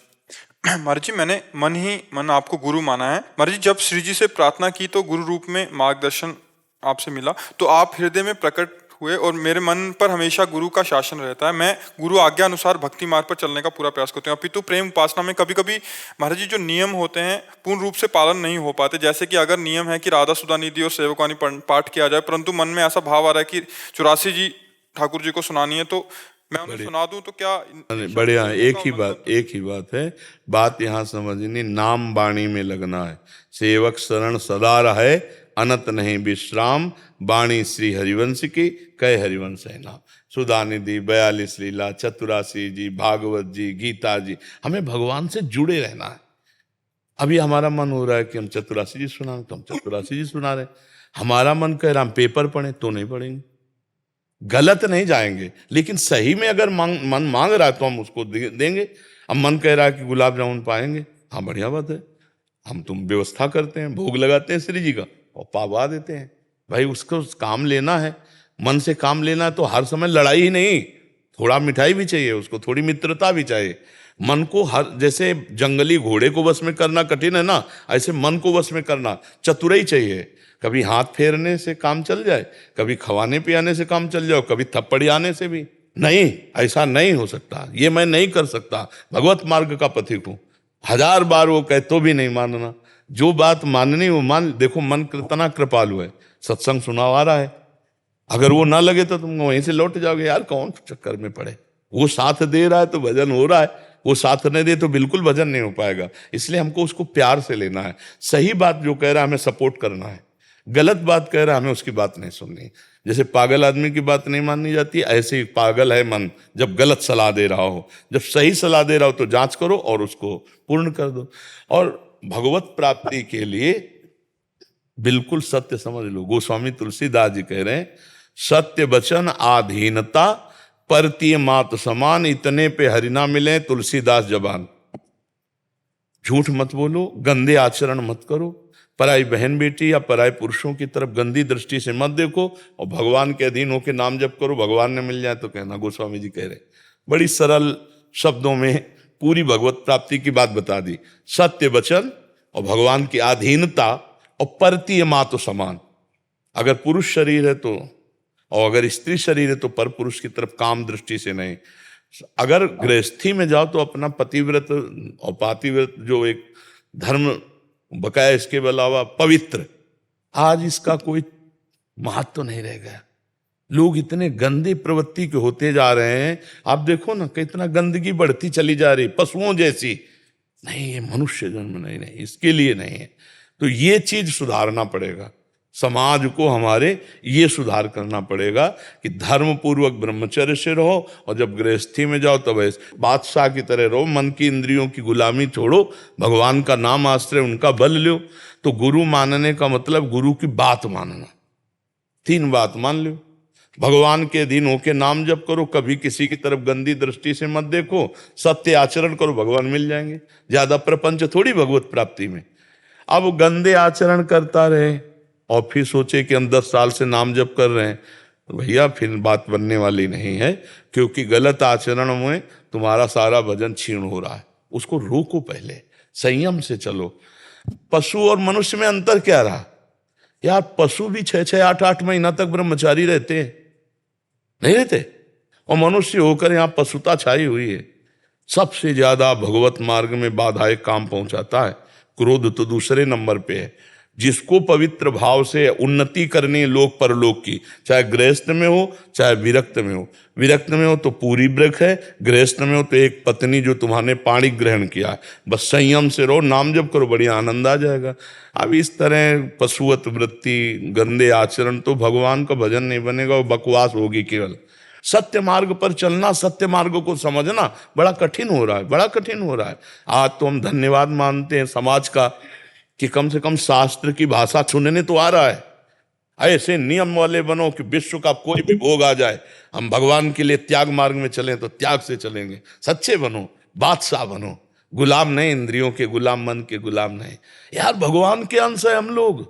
महाराज जी मैंने मन ही मन आपको गुरु माना है। महाराज जी जब श्री जी से प्रार्थना की तो गुरु रूप में मार्गदर्शन आपसे मिला, तो आप हृदय में प्रकट हुए और मेरे मन पर हमेशा गुरु का शासन रहता है। मैं गुरु आज्ञा अनुसार भक्ति मार्ग पर चलने का पूरा प्रयास करती हूँ। अपितु प्रेम उपासना में कभी कभी महाराज जी जो नियम होते हैं पूर्ण रूप से पालन नहीं हो पाते। जैसे कि अगर नियम है कि राधा सुधा निधि और सेवकानी पाठ किया जाए, परंतु मन में ऐसा भाव आ रहा है कि 84 जी ठाकुर जी को सुनानी है, तो मैं उन्हें सुना दूं तो क्या? बढ़िया, एक ही बात है। बात यहाँ समझनी, नाम वाणी में लगना है। सेवक शरण सदा रहे, अनत नहीं विश्राम, वाणी श्री हरिवंश की, कह हरिवंश है नाम। सुधा निधि, 42 लीला, चतुरासी जी, भागवत जी, गीता जी, हमें भगवान से जुड़े रहना है। अभी हमारा मन हो रहा है कि हम चतुरासी जी सुना रहे, तो हम चतुरासी जी सुना रहे। हमारा मन कह रहा हम पेपर पढ़ें, तो नहीं पढ़ेंगे। गलत नहीं जाएंगे, लेकिन सही में अगर मन मांग रहा है तो हम उसको देंगे। अब मन कह रहा है कि गुलाब जामुन पाएंगे, हाँ बढ़िया बात है, हम तुम व्यवस्था करते हैं, भोग लगाते हैं श्री जी का और पावा देते हैं। भाई उसको काम लेना है, मन से काम लेना है, तो हर समय लड़ाई ही नहीं, थोड़ा मिठाई भी चाहिए उसको, थोड़ी मित्रता भी चाहिए। मन को हर, जैसे जंगली घोड़े को वश में करना कठिन है ना, ऐसे मन को वश में करना चतुराई चाहिए। कभी हाथ फेरने से काम चल जाए, कभी खवाने पियाने से काम चल जाओ, कभी थप्पड़ी आने से भी नहीं। ऐसा नहीं हो सकता, ये मैं नहीं कर सकता, भगवत मार्ग का पथिक हूं। 1000 बार वो कहे तो भी नहीं मानना। जो बात माननी वो मान। देखो मन कितना कृपालु है, सत्संग सुनाव आ रहा है, अगर वो ना लगे तो तुम वहीं से लौट जाओगे, यार कौन चक्कर में पड़े। वो साथ दे रहा है तो भजन हो रहा है, वो साथ नहीं दे तो बिल्कुल भजन नहीं हो पाएगा। इसलिए हमको उसको प्यार से लेना है। सही बात जो कह रहा है हमें सपोर्ट करना है, गलत बात कह रहा है हमें उसकी बात नहीं सुननी। जैसे पागल आदमी की बात नहीं माननी जाती, ऐसे ही पागल है मन जब गलत सलाह दे रहा हो। जब सही सलाह दे रहा हो तो जांच करो और उसको पूर्ण कर दो। और भगवत प्राप्ति के लिए बिल्कुल सत्य समझ लो। गोस्वामी तुलसीदास जी कह रहे हैं, सत्य वचन आधीनता, परतीय मात समान, इतने पे हरिना मिले तुलसीदास जबान। झूठ मत बोलो, गंदे आचरण मत करो, पराई बहन बेटी या पराई पुरुषों की तरफ गंदी दृष्टि से मत देखो, और भगवान के अधीन होकर नाम जप करो। भगवान ने मिल जाए तो कहना। गोस्वामी जी कह रहे, बड़ी सरल शब्दों में पूरी भगवत प्राप्ति की बात बता दी। सत्य वचन और भगवान की अधीनता और परतीय मातु समान। अगर पुरुष शरीर है तो, और अगर स्त्री शरीर है तो पर पुरुष की तरफ काम दृष्टि से नहीं। अगर गृहस्थी में जाओ तो अपना पतिव्रत और पातिव्रत जो एक धर्म बकाया, इसके अलावा पवित्र, आज इसका कोई महत्व नहीं रह गया। लोग इतने गंदे प्रवृत्ति के होते जा रहे हैं। आप देखो ना कितना गंदगी बढ़ती चली जा रही, पशुओं जैसी। नहीं, ये मनुष्य जन्म नहीं, नहीं, इसके लिए नहीं है। तो ये चीज सुधारना पड़ेगा, समाज को हमारे ये सुधार करना पड़ेगा कि धर्म पूर्वक ब्रह्मचर्य से रहो, और जब गृहस्थी में जाओ तब ऐसे बादशाह की तरह रहो। मन की इंद्रियों की गुलामी छोड़ो, भगवान का नाम आश्रय, उनका बल लो। तो गुरु मानने का मतलब गुरु की बात मानना। 3 बात मान लो, भगवान के अधीन होके नाम जप करो, कभी किसी की तरफ गंदी दृष्टि से मत देखो, सत्य आचरण करो, भगवान मिल जाएंगे। ज्यादा प्रपंच थोड़ी भगवत प्राप्ति में। अब गंदे आचरण करता रहे और फिर सोचे कि हम 10 साल से नाम जप कर रहे हैं, तो भैया फिर बात बनने वाली नहीं है, क्योंकि गलत आचरण में तुम्हारा सारा भजन क्षीण हो रहा है। उसको रोको, पहले संयम से चलो। पशु और मनुष्य में अंतर क्या रहा यार? पशु भी 6-6, 8-8 महीना तक ब्रह्मचारी रहते हैं, नहीं रहते? और मनुष्य होकर यहाँ पशुता छाई हुई है। सबसे ज्यादा भगवत मार्ग में बाधाएं काम पहुंचाता है क्रोध, तो दूसरे नंबर पे है। जिसको पवित्र भाव से उन्नति करनी है लोक परलोक की, चाहे गृहस्थ में हो चाहे विरक्त में हो। विरक्त में हो तो पूरी ब्रख है, गृहस्थ में हो तो एक पत्नी जो तुम्हारे पाणी ग्रहण किया है। बस संयम से रहो, नाम जप करो, बढ़िया आनंद आ जाएगा। अब इस तरह पशुवत वृत्ति, गंदे आचरण, तो भगवान का भजन नहीं बनेगा, वो बकवास होगी केवल। सत्य मार्ग पर चलना, सत्य मार्ग को समझना बड़ा कठिन हो रहा है, बड़ा कठिन हो रहा है। आज तो हम धन्यवाद मानते हैं समाज का कि कम से कम शास्त्र की भाषा सुनने तो आ रहा है। ऐसे नियम वाले बनो कि विश्व का कोई भी भोग आ जाए, हम भगवान के लिए त्याग मार्ग में चलें तो त्याग से चलेंगे। सच्चे बनो, बादशाह बनो, गुलाम नहीं, इंद्रियों के गुलाम, मन के गुलाम नहीं। यार भगवान के अंश है हम लोग,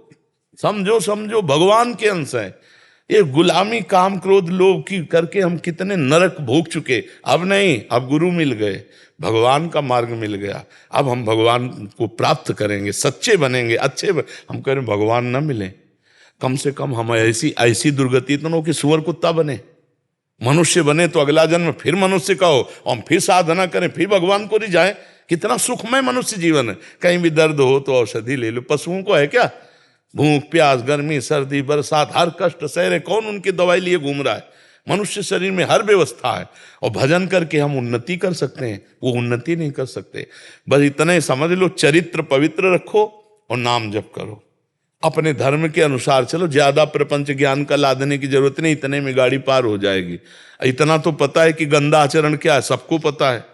समझो समझो, भगवान के अंश है। ये गुलामी, काम, क्रोध, लोभ की करके हम कितने नरक भोग चुके। अब नहीं, अब गुरु मिल गए, भगवान का मार्ग मिल गया। अब हम भगवान को प्राप्त करेंगे, सच्चे बनेंगे, अच्छे हम कह रहे भगवान न मिले, कम से कम हम ऐसी दुर्गति तो न हो कि सुअर कुत्ता बने। मनुष्य बने तो अगला जन्म फिर मनुष्य का हो, और हम फिर साधना करें, फिर भगवान को रिझाएं। कितना सुखमय मनुष्य जीवन है। कहीं भी दर्द हो तो औषधि ले लो। पशुओं को है क्या? भूख, प्यास, गर्मी, सर्दी, बरसात, हर कष्ट सह रहे, कौन उनकी दवाई लिए घूम रहा है? मनुष्य शरीर में हर व्यवस्था है, और भजन करके हम उन्नति कर सकते हैं, वो उन्नति नहीं कर सकते। बस इतना ही समझ लो, चरित्र पवित्र रखो, और नाम जप करो, अपने धर्म के अनुसार चलो, ज्यादा प्रपंच ज्ञान का लादने की जरूरत नहीं, इतने में गाड़ी पार हो जाएगी। इतना तो पता है कि गंदा आचरण क्या है, सबको पता है।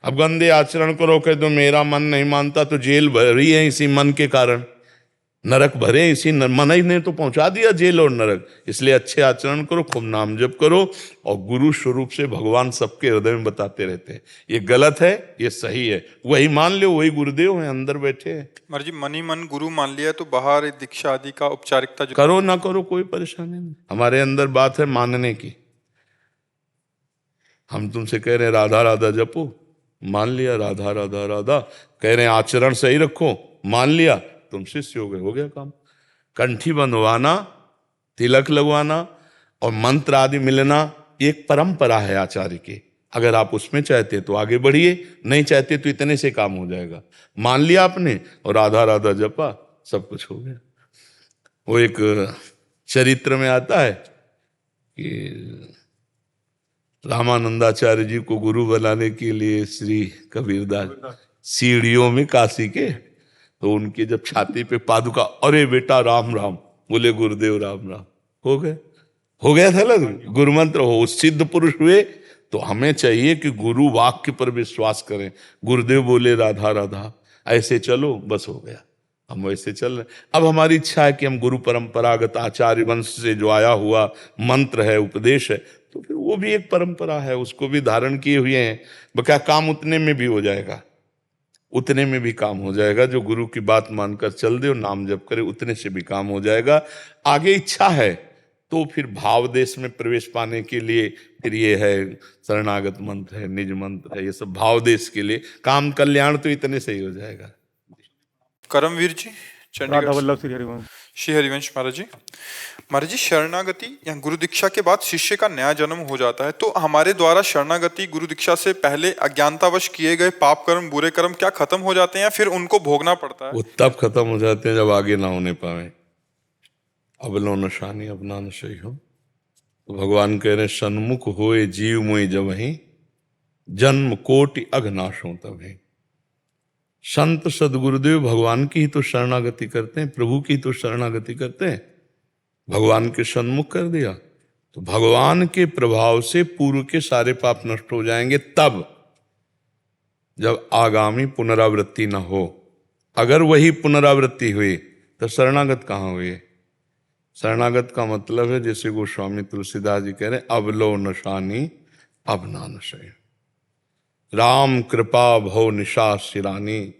अब गंदे आचरण करो कह दो मेरा मन नहीं मानता, तो जेल भरी है इसी मन के कारण, नरक भरे इसी मन ही ने तो पहुंचा दिया जेल और नरक। इसलिए अच्छे आचरण करो, खूब नाम जप करो, और गुरु स्वरूप से भगवान सबके हृदय में बताते रहते हैं, ये गलत है ये सही है, वही मान लो, वही गुरुदेव हैं अंदर बैठे हैं। महाराज जी, मन ही मन गुरु मान लिया तो बाहर दीक्षा आदि का औपचारिकता जो करो ना करो कोई परेशानी नहीं, हमारे अंदर बात है मानने की। हम तुमसे कह रहे हैं राधा राधा जपो, मान लिया, राधा राधा राधा कह रहे हैं आचरण सही रखो, मान लिया, तुम शिष्य हो गया काम। कंठी बंधवाना, तिलक लगवाना और मंत्र आदि मिलना एक परंपरा है आचार्य की। अगर आप उसमें चाहते तो आगे बढ़िए, नहीं चाहते तो इतने से काम हो जाएगा। मान लिया आपने और राधा राधा जपा, सब कुछ हो गया। वो एक चरित्र में आता है कि रामानंदाचार्य जी को गुरु बनाने के लिए श्री कबीरदास सीढ़ियों में काशी के, तो उनके जब छाती पे पादुका, अरे बेटा राम राम, बोले गुरुदेव राम राम, हो गया था ना, गुरु मंत्र हो, सिद्ध पुरुष हुए। तो हमें चाहिए कि गुरु वाक्य पर विश्वास करें, गुरुदेव बोले राधा राधा, ऐसे चलो, बस हो गया, हम वैसे चल रहे। अब हमारी इच्छा है कि हम गुरु परंपरागत आचार्य वंश से जो आया हुआ मंत्र है, उपदेश है, तो फिर वो भी एक परंपरा है, उसको भी धारण किए हुए हैं। बका काम उतने में भी हो जाएगा, उतने में भी काम हो जाएगा। जो गुरु की बात मानकर चल दे और नाम जप करे, उतने से भी काम हो जाएगा। आगे इच्छा है तो फिर भाव देश में प्रवेश पाने के लिए फिर ये है शरणागत मंत्र है, निज मंत्र है, ये सब भाव देश के लिए काम, कल्याण तो इतने से ही हो जाएगा। करमवीर जी, राधा चंडीगढ़। वल्लभ श्री हरिवंश। श्री हरिवंश महाराज जी, महाराज जी शरणागति या गुरु दीक्षा के बाद शिष्य का नया जन्म हो जाता है, तो हमारे द्वारा शरणागति गुरु दीक्षा से पहले अज्ञानतावश किए गए पाप कर्म, बुरे कर्म क्या खत्म हो जाते हैं या फिर उनको भोगना पड़ता है? वो तब खत्म हो जाते हैं जब आगे ना होने पाए। अब लो नशानी अपना न सही हो, तो भगवान कह रहे सन्मुख होए जीव मोई जब ही, जन्म कोटि अघनाशों तब ही। संत सदगुरुदेव भगवान की ही तो शरणागति करते हैं, प्रभु की तो शरणागति करते हैं। भगवान के सन्मुख कर दिया तो भगवान के प्रभाव से पूर्व के सारे पाप नष्ट हो जाएंगे, तब जब आगामी पुनरावृत्ति न हो। अगर वही पुनरावृत्ति हुई तो शरणागत कहाँ हुए? शरणागत का मतलब है, जैसे गोस्वामी तुलसीदास जी कह रहे हैं, अब लो नशानी अब ना नशे, राम कृपा भव निशा सिरानी,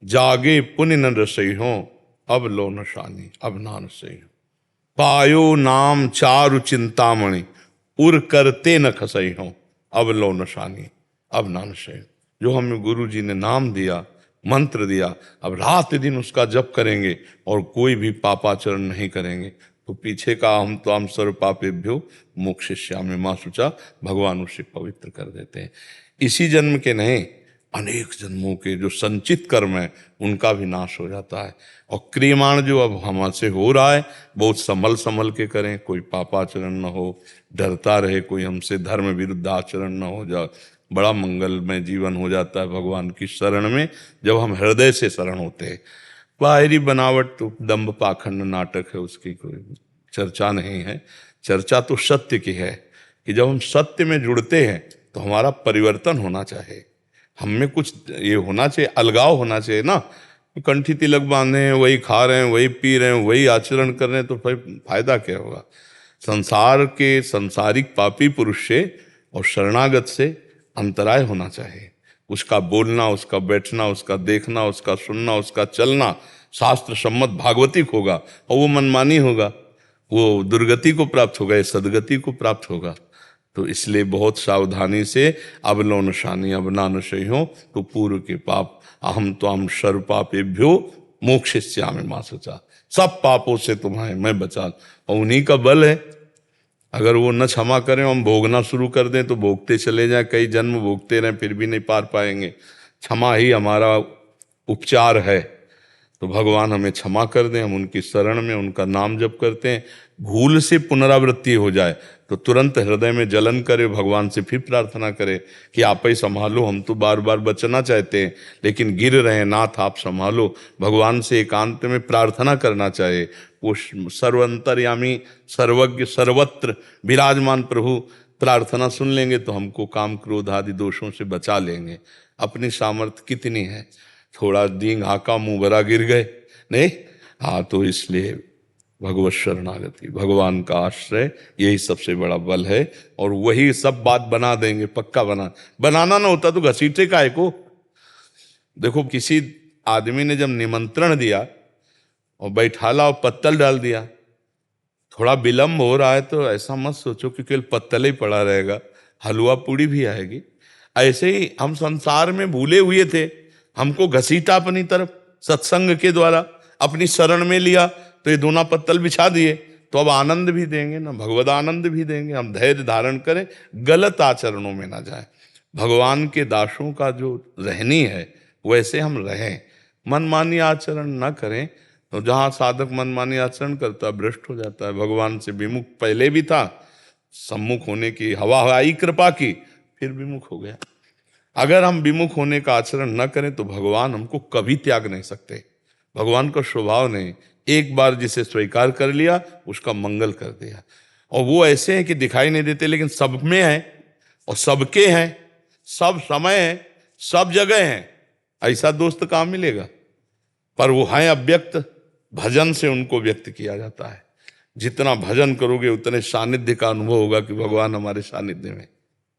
जागे पुण्य न रसई हो, अब लो नशानी अब ना नशई हो। पायो नाम चारु चिंतामणि, उर करते न खसई हो, अब लो नशानी अब ना नशई। जो हमें गुरु जी ने नाम दिया, मंत्र दिया, अब रात दिन उसका जप करेंगे और कोई भी पापाचरण नहीं करेंगे, तो पीछे का हम तो हम सर्व पापेभ्यो मोक्षयिष्यामि मा शुचा, भगवान उसे पवित्र कर देते हैं। इसी जन्म के नहीं, अनेक जन्मों के जो संचित कर्म है उनका भी नाश हो जाता है। और क्रियमाण जो अब हमसे हो रहा है, बहुत संभल संभल के करें, कोई पापाचरण न हो, डरता रहे कोई हमसे धर्म विरुद्ध आचरण न हो जाए, बड़ा मंगलमय जीवन हो जाता है भगवान की शरण में, जब हम हृदय से शरण होते हैं। बाहरी बनावट तो दंभ पाखंड नाटक है, उसकी कोई चर्चा नहीं है। चर्चा तो सत्य की है कि जब हम सत्य में जुड़ते हैं तो हमारा परिवर्तन होना चाहिए, हम में कुछ ये होना चाहिए, अलगाव होना चाहिए ना। कंठी तिलक बांधे हैं, वही खा रहे हैं, वही पी रहे हैं, वही आचरण कर रहे हैं, तो फिर फायदा क्या होगा? संसार के सांसारिक पापी पुरुष से और शरणागत से अंतराय होना चाहिए। उसका बोलना, उसका बैठना, उसका देखना, उसका सुनना, उसका चलना शास्त्र सम्मत भागवतिक होगा, और वो मनमानी होगा, वो दुर्गति को प्राप्त होगा, ये सदगति को प्राप्त होगा। तो इसलिए बहुत सावधानी से अब लो नशानी अब ना नशई हो, तो पूर्व के पाप अहम तो हम सर्व पापेभ्यो मोक्षयिष्यामि मा शुचा, सब पापों से तुम्हें मैं बचा, और उन्हीं का बल है। अगर वो न क्षमा करें, हम भोगना शुरू कर दें तो भोगते चले जाएं, कई जन्म भोगते रहें फिर भी नहीं पार पाएंगे। क्षमा ही हमारा उपचार है। तो भगवान हमें क्षमा कर दें, हम उनकी शरण में उनका नाम जप करते हैं, भूल से पुनरावृत्ति हो जाए तो तुरंत हृदय में जलन करे, भगवान से फिर प्रार्थना करे कि आप ही संभालो, हम तो बार बार बचना चाहते हैं लेकिन गिर रहे हैं, नाथ आप संभालो। भगवान से एकांत में प्रार्थना करना चाहे, वो सर्वंतर्यामी सर्वज्ञ सर्वत्र विराजमान प्रभु प्रार्थना सुन लेंगे तो हमको काम क्रोध आदि दोषों से बचा लेंगे। अपनी सामर्थ्य कितनी है, थोड़ा दींग हाका मुंह भरा गिर गए नहीं, हाँ, तो इसलिए भगवत शरणागति, भगवान का आश्रय, यही सबसे बड़ा बल है। और वही सब बात बना देंगे, पक्का बनाना ना होता तो घसीटे काहे को। देखो किसी आदमी ने जब निमंत्रण दिया और बैठाला और पत्तल डाल दिया, थोड़ा विलंब हो रहा है तो ऐसा मत सोचो कि केवल पत्तल ही पड़ा रहेगा, हलवा पूड़ी भी आएगी। ऐसे ही हम संसार में भूले हुए थे, हमको घसीटा अपनी तरफ सत्संग के द्वारा, अपनी शरण में लिया तो ये दोना पत्तल बिछा दिए, तो अब आनंद भी देंगे ना, भगवद आनंद भी देंगे। हम धैर्य धारण करें, गलत आचरणों में ना जाएं, भगवान के दासों का जो रहनी है वैसे हम रहें, मनमानी आचरण ना करें। तो जहाँ साधक मनमानी आचरण करता है भ्रष्ट हो जाता है, भगवान से विमुख पहले भी था, सम्मुख होने की हवा आई कृपा की, फिर विमुख हो गया। अगर हम विमुख होने का आचरण न करें तो भगवान हमको कभी त्याग नहीं सकते, भगवान का स्वभाव नहीं। एक बार जिसे स्वीकार कर लिया उसका मंगल कर दिया। और वो ऐसे हैं कि दिखाई नहीं देते लेकिन सब में है और सबके हैं, सब समय है, सब जगह है। ऐसा दोस्त कहाँ मिलेगा, पर वो हैं अव्यक्त, भजन से उनको व्यक्त किया जाता है। जितना भजन करोगे उतने सानिध्य का अनुभव होगा कि भगवान हमारे सानिध्य में।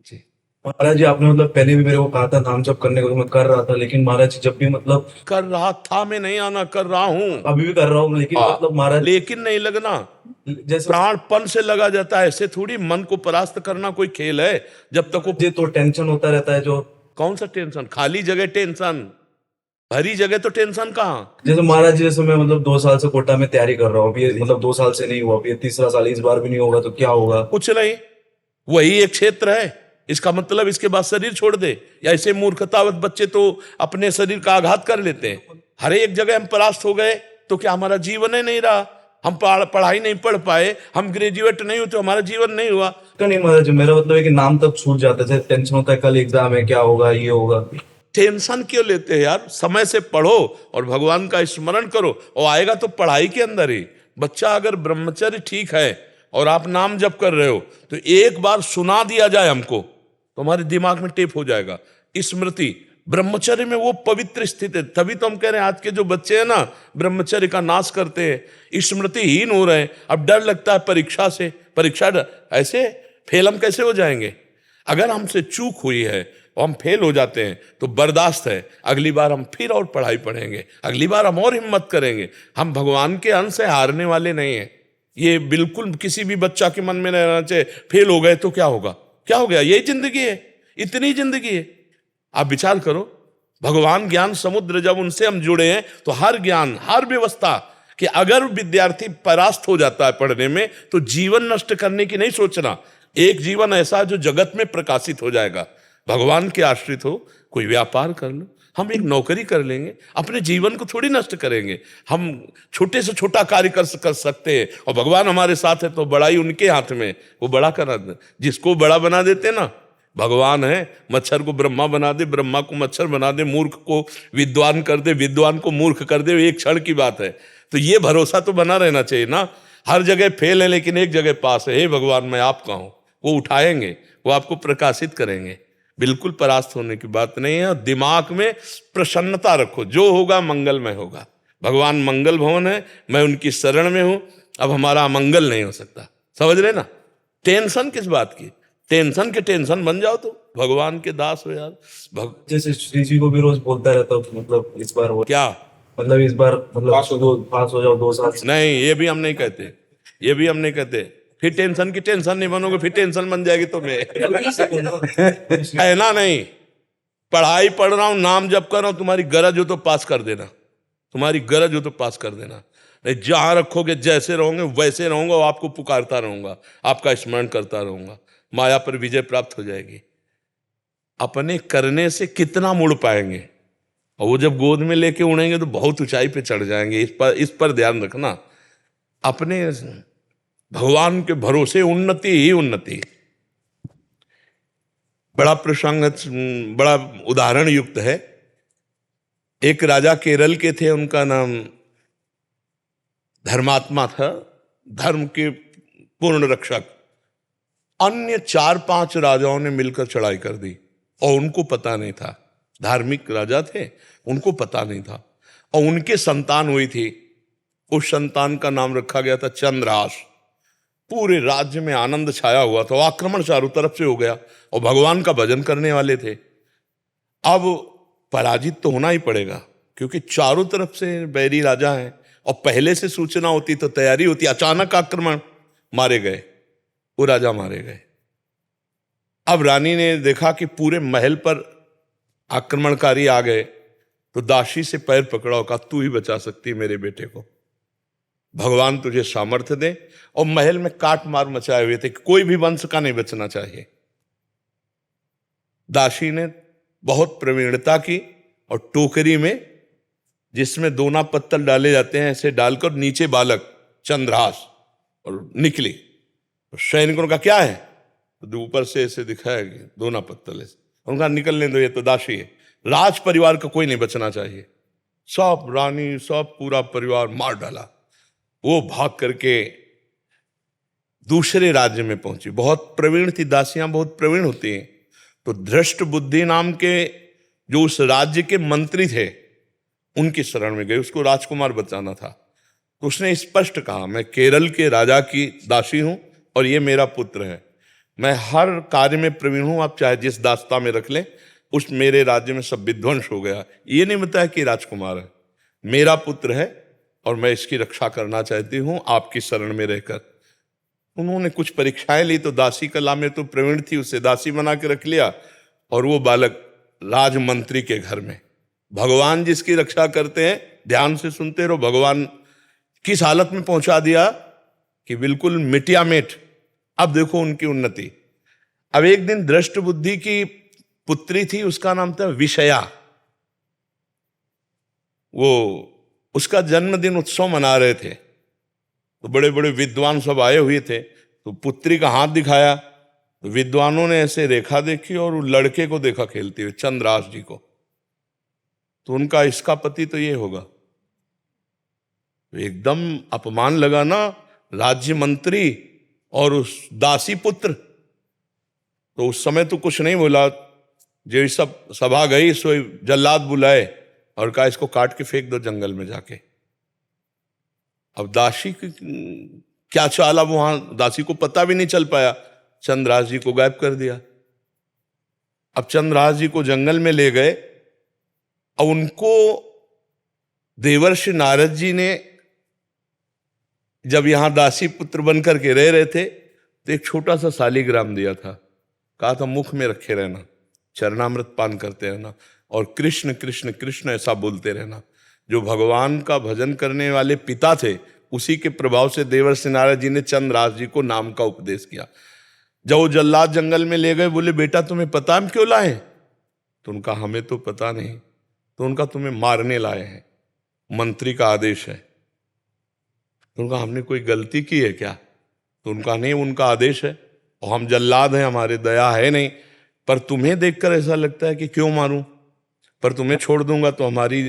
जी महाराज जी, आपने मतलब पहले भी मेरे को कहा था नाम जप करने को, तो मैं कर रहा था, लेकिन महाराज जी जब भी मतलब कर रहा था, मैं नहीं आना, कर रहा हूं, अभी भी कर रहा हूँ, लेकिन मतलब महाराज लेकिन नहीं लगना, जैसे प्राणपन से लगा जाता है। ऐसे थोड़ी मन को परास्त करना कोई खेल है। जब तक वो, मुझे तो टेंशन होता रहता है, जो कौन सा टेंशन, खाली जगह टेंशन, भरी जगह तो टेंशन कहाँ। जैसे महाराज जी, जैसे मैं मतलब 2 साल से कोटा में तैयारी कर रहा हूँ, अभी मतलब 2 साल से नहीं हुआ, अभी 3रा साल, इस बार भी नहीं होगा तो क्या होगा। कुछ नहीं, वही एक क्षेत्र है, इसका मतलब इसके बाद शरीर छोड़ दे। या ऐसे मूर्खतावत बच्चे तो अपने शरीर का आघात कर लेते हैं। हर एक जगह हम परास्त हो गए तो क्या हमारा जीवन ही नहीं रहा, हम पढ़ाई नहीं पढ़ पाए, हम ग्रेजुएट नहीं हुए तो हमारा जीवन नहीं हुआ। तो नहीं महाराज जी, मेरा मतलब है कि नाम तक छूट जाता है, टेंशन होता है कल एग्जाम है, क्या होगा, ये होगा। टेंशन क्यों लेते हैं यार, समय से पढ़ो और भगवान का स्मरण करो, और आएगा तो पढ़ाई के अंदर ही। बच्चा अगर ब्रह्मचर्य ठीक है और आप नाम जप कर रहे हो तो एक बार सुना दिया जाए हमको तो हमारे दिमाग में टेप हो जाएगा। स्मृति ब्रह्मचर्य में वो पवित्र स्थिति है। तभी तो हम कह रहे हैं आज के जो बच्चे हैं ना, ब्रह्मचर्य का नाश करते हैं, स्मृतिहीन हो रहे हैं। अब डर लगता है परीक्षा से, परीक्षा ऐसे फेल हम कैसे हो जाएंगे। अगर हमसे चूक हुई है और हम फेल हो जाते हैं तो बर्दाश्त है, अगली बार हम फिर और पढ़ाई पढ़ेंगे, अगली बार हम और हिम्मत करेंगे। हम भगवान के अंश से हारने वाले नहीं हैं। ये बिल्कुल किसी भी बच्चा के मन में नहीं रहना चाहिए फेल हो गए तो क्या होगा, क्या हो गया, यही जिंदगी है, इतनी जिंदगी है। आप विचार करो, भगवान ज्ञान समुद्र, जब उनसे हम जुड़े हैं तो हर ज्ञान, हर व्यवस्था, कि अगर विद्यार्थी परास्त हो जाता है पढ़ने में तो जीवन नष्ट करने की नहीं सोचना। एक जीवन ऐसा जो जगत में प्रकाशित हो जाएगा। भगवान के आश्रित हो, कोई व्यापार कर लो, हम एक नौकरी कर लेंगे, अपने जीवन को थोड़ी नष्ट करेंगे। हम छोटे से छोटा कार्य कर सकते हैं और भगवान हमारे साथ है तो बड़ाई उनके हाथ में, वो बड़ा करा दे। जिसको बड़ा बना देते ना भगवान है। मच्छर को ब्रह्मा बना दे, ब्रह्मा को मच्छर बना दे, मूर्ख को विद्वान कर दे, विद्वान को मूर्ख कर दे, एक क्षण की बात है। तो ये भरोसा तो बना रहना चाहिए ना। हर जगह फेल है लेकिन एक जगह पास है। हे भगवान मैं आपका हूं, वो उठाएंगे, वो आपको प्रकाशित करेंगे। बिल्कुल परास्त होने की बात नहीं है। और दिमाग में प्रसन्नता रखो, जो होगा मंगलमय होगा। भगवान मंगल भवन है, मैं उनकी शरण में हूं, अब हमारा अमंगल नहीं हो सकता। समझ रहे ना। टेंशन किस बात की, टेंशन के टेंशन बन जाओ तो भगवान के दास हो यार। जैसे श्री जी को भी रोज बोलता रहता हूँ, मतलब इस बार हो, क्या मतलब इस बार मतलब पास हो जाओ 2 साल से। नहीं, ये भी हम नहीं कहते, ये भी हम नहीं कहते। फिर टेंशन की टेंशन नहीं बनोगे, फिर टेंशन बन जाएगी तुम्हें। कहना नहीं, पढ़ाई पढ़ रहा हूं, नाम जप कर रहा हूं, तुम्हारी गरज हो तो पास कर देना, तुम्हारी गरज हो तो पास कर देना। नहीं, जहां रखोगे जैसे रहोगे वैसे रहूंगा, और आपको पुकारता रहूंगा, आपका स्मरण करता रहूंगा, माया पर विजय प्राप्त हो जाएगी। अपने करने से कितना मुड़ पाएंगे, और वो जब गोद में लेके उड़ेंगे तो बहुत ऊंचाई पे चढ़ जाएंगे। इस पर ध्यान रखना। अपने भगवान के भरोसे उन्नति ही उन्नति। बड़ा प्रसंग, बड़ा उदाहरण युक्त है। एक राजा केरल के थे, उनका नाम धर्मात्मा था, धर्म के पूर्ण रक्षक। अन्य 4-5 राजाओं ने मिलकर चढ़ाई कर दी और उनको पता नहीं था। धार्मिक राजा थे, उनको पता नहीं था। और उनके संतान हुई थी, उस संतान का नाम रखा गया था चंद्रहास। पूरे राज्य में आनंद छाया हुआ था, आक्रमण चारों तरफ से हो गया और भगवान का भजन करने वाले थे। अब पराजित तो होना ही पड़ेगा, क्योंकि चारों तरफ से बैरी राजा हैं और पहले से सूचना होती तो तैयारी होती। अचानक आक्रमण, मारे गए, वो राजा मारे गए। अब रानी ने देखा कि पूरे महल पर आक्रमणकारी आ गए, तो दासी से पैर पकड़ा और कहा, तू ही बचा सकती है मेरे बेटे को, भगवान तुझे सामर्थ्य दे। और महल में काट मार मचाए हुए थे कि कोई भी वंश का नहीं बचना चाहिए। दासी ने बहुत प्रवीणता की और टोकरी में, जिसमें दोना पत्तल डाले जाते हैं, ऐसे डालकर नीचे बालक चंद्रहास, और निकली। तो सैनिकों ने कहा क्या है? तो ऊपर से ऐसे दिखाया कि दोना पत्तल है। उनका निकलने दो, ये तो दासी है, राज परिवार का कोई नहीं बचना चाहिए। सब रानी, सब पूरा परिवार मार डाला। वो भाग करके दूसरे राज्य में पहुंची। बहुत प्रवीण थी, दासियां बहुत प्रवीण होती हैं। तो धृष्ट बुद्धि नाम के जो उस राज्य के मंत्री थे, उनकी शरण में गए, उसको राजकुमार बचाना था। तो उसने स्पष्ट कहा, मैं केरल के राजा की दासी हूं और ये मेरा पुत्र है, मैं हर कार्य में प्रवीण हूं, आप चाहे जिस दास्ता में रख लें। उस मेरे राज्य में सब विध्वंस हो गया, ये नहीं बताया कि राजकुमार है, मेरा पुत्र है और मैं इसकी रक्षा करना चाहती हूं आपकी शरण में रहकर। उन्होंने कुछ परीक्षाएं ली, तो दासी कला में तो प्रवीण थी, उसे दासी बना के रख लिया। और वो बालक राजमंत्री के घर में। भगवान जिसकी रक्षा करते हैं, ध्यान से सुनते रहो, भगवान किस हालत में पहुंचा दिया कि बिल्कुल मिटिया मिट। अब देखो उनकी उन्नति। अब एक दिन दृष्ट बुद्धि की पुत्री थी, उसका नाम था विषया। वो उसका जन्मदिन उत्सव मना रहे थे, तो बड़े बड़े विद्वान सब आए हुए थे। तो पुत्री का हाथ दिखाया, तो विद्वानों ने ऐसे रेखा देखी और लड़के को देखा खेलते हुए, चंद्रहास जी को। तो उनका, इसका पति तो ये होगा। तो एकदम अपमान लगा ना, राज्य मंत्री और उस दासी पुत्र। तो उस समय तो कुछ नहीं बोला, जो सब सभा गई, सो जल्लाद बुलाए और कहा इसको काट के फेंक दो जंगल में जाके। अब दासी की क्या चाल, अब वहां दासी को पता भी नहीं चल पाया, चंद्रहास जी को गायब कर दिया। अब चंद्रहास जी को जंगल में ले गए और उनको देवर्षि नारद जी ने, जब यहां दासी पुत्र बन करके रह रहे थे, तो एक छोटा सा शालिग्राम दिया था। कहा था मुख में रखे रहना, चरणामृत पान करते रहना और कृष्ण कृष्ण कृष्ण ऐसा बोलते रहना। जो भगवान का भजन करने वाले पिता थे, उसी के प्रभाव से देवर्षि नारद जी ने चंद्रहास जी को नाम का उपदेश किया। जब वो जल्लाद जंगल में ले गए, बोले बेटा तुम्हें पता हम क्यों लाए? तो उनका हमें तो पता नहीं। तो उनका तुम्हें मारने लाए हैं, मंत्री का आदेश है। तो उनका हमने कोई गलती की है क्या? तो उनका नहीं, उनका आदेश है और हम जल्लाद हैं, हमारे दया है नहीं। पर तुम्हें देखकर ऐसा लगता है कि क्यों मारूं, पर तुम्हें छोड़ दूंगा तो हमारी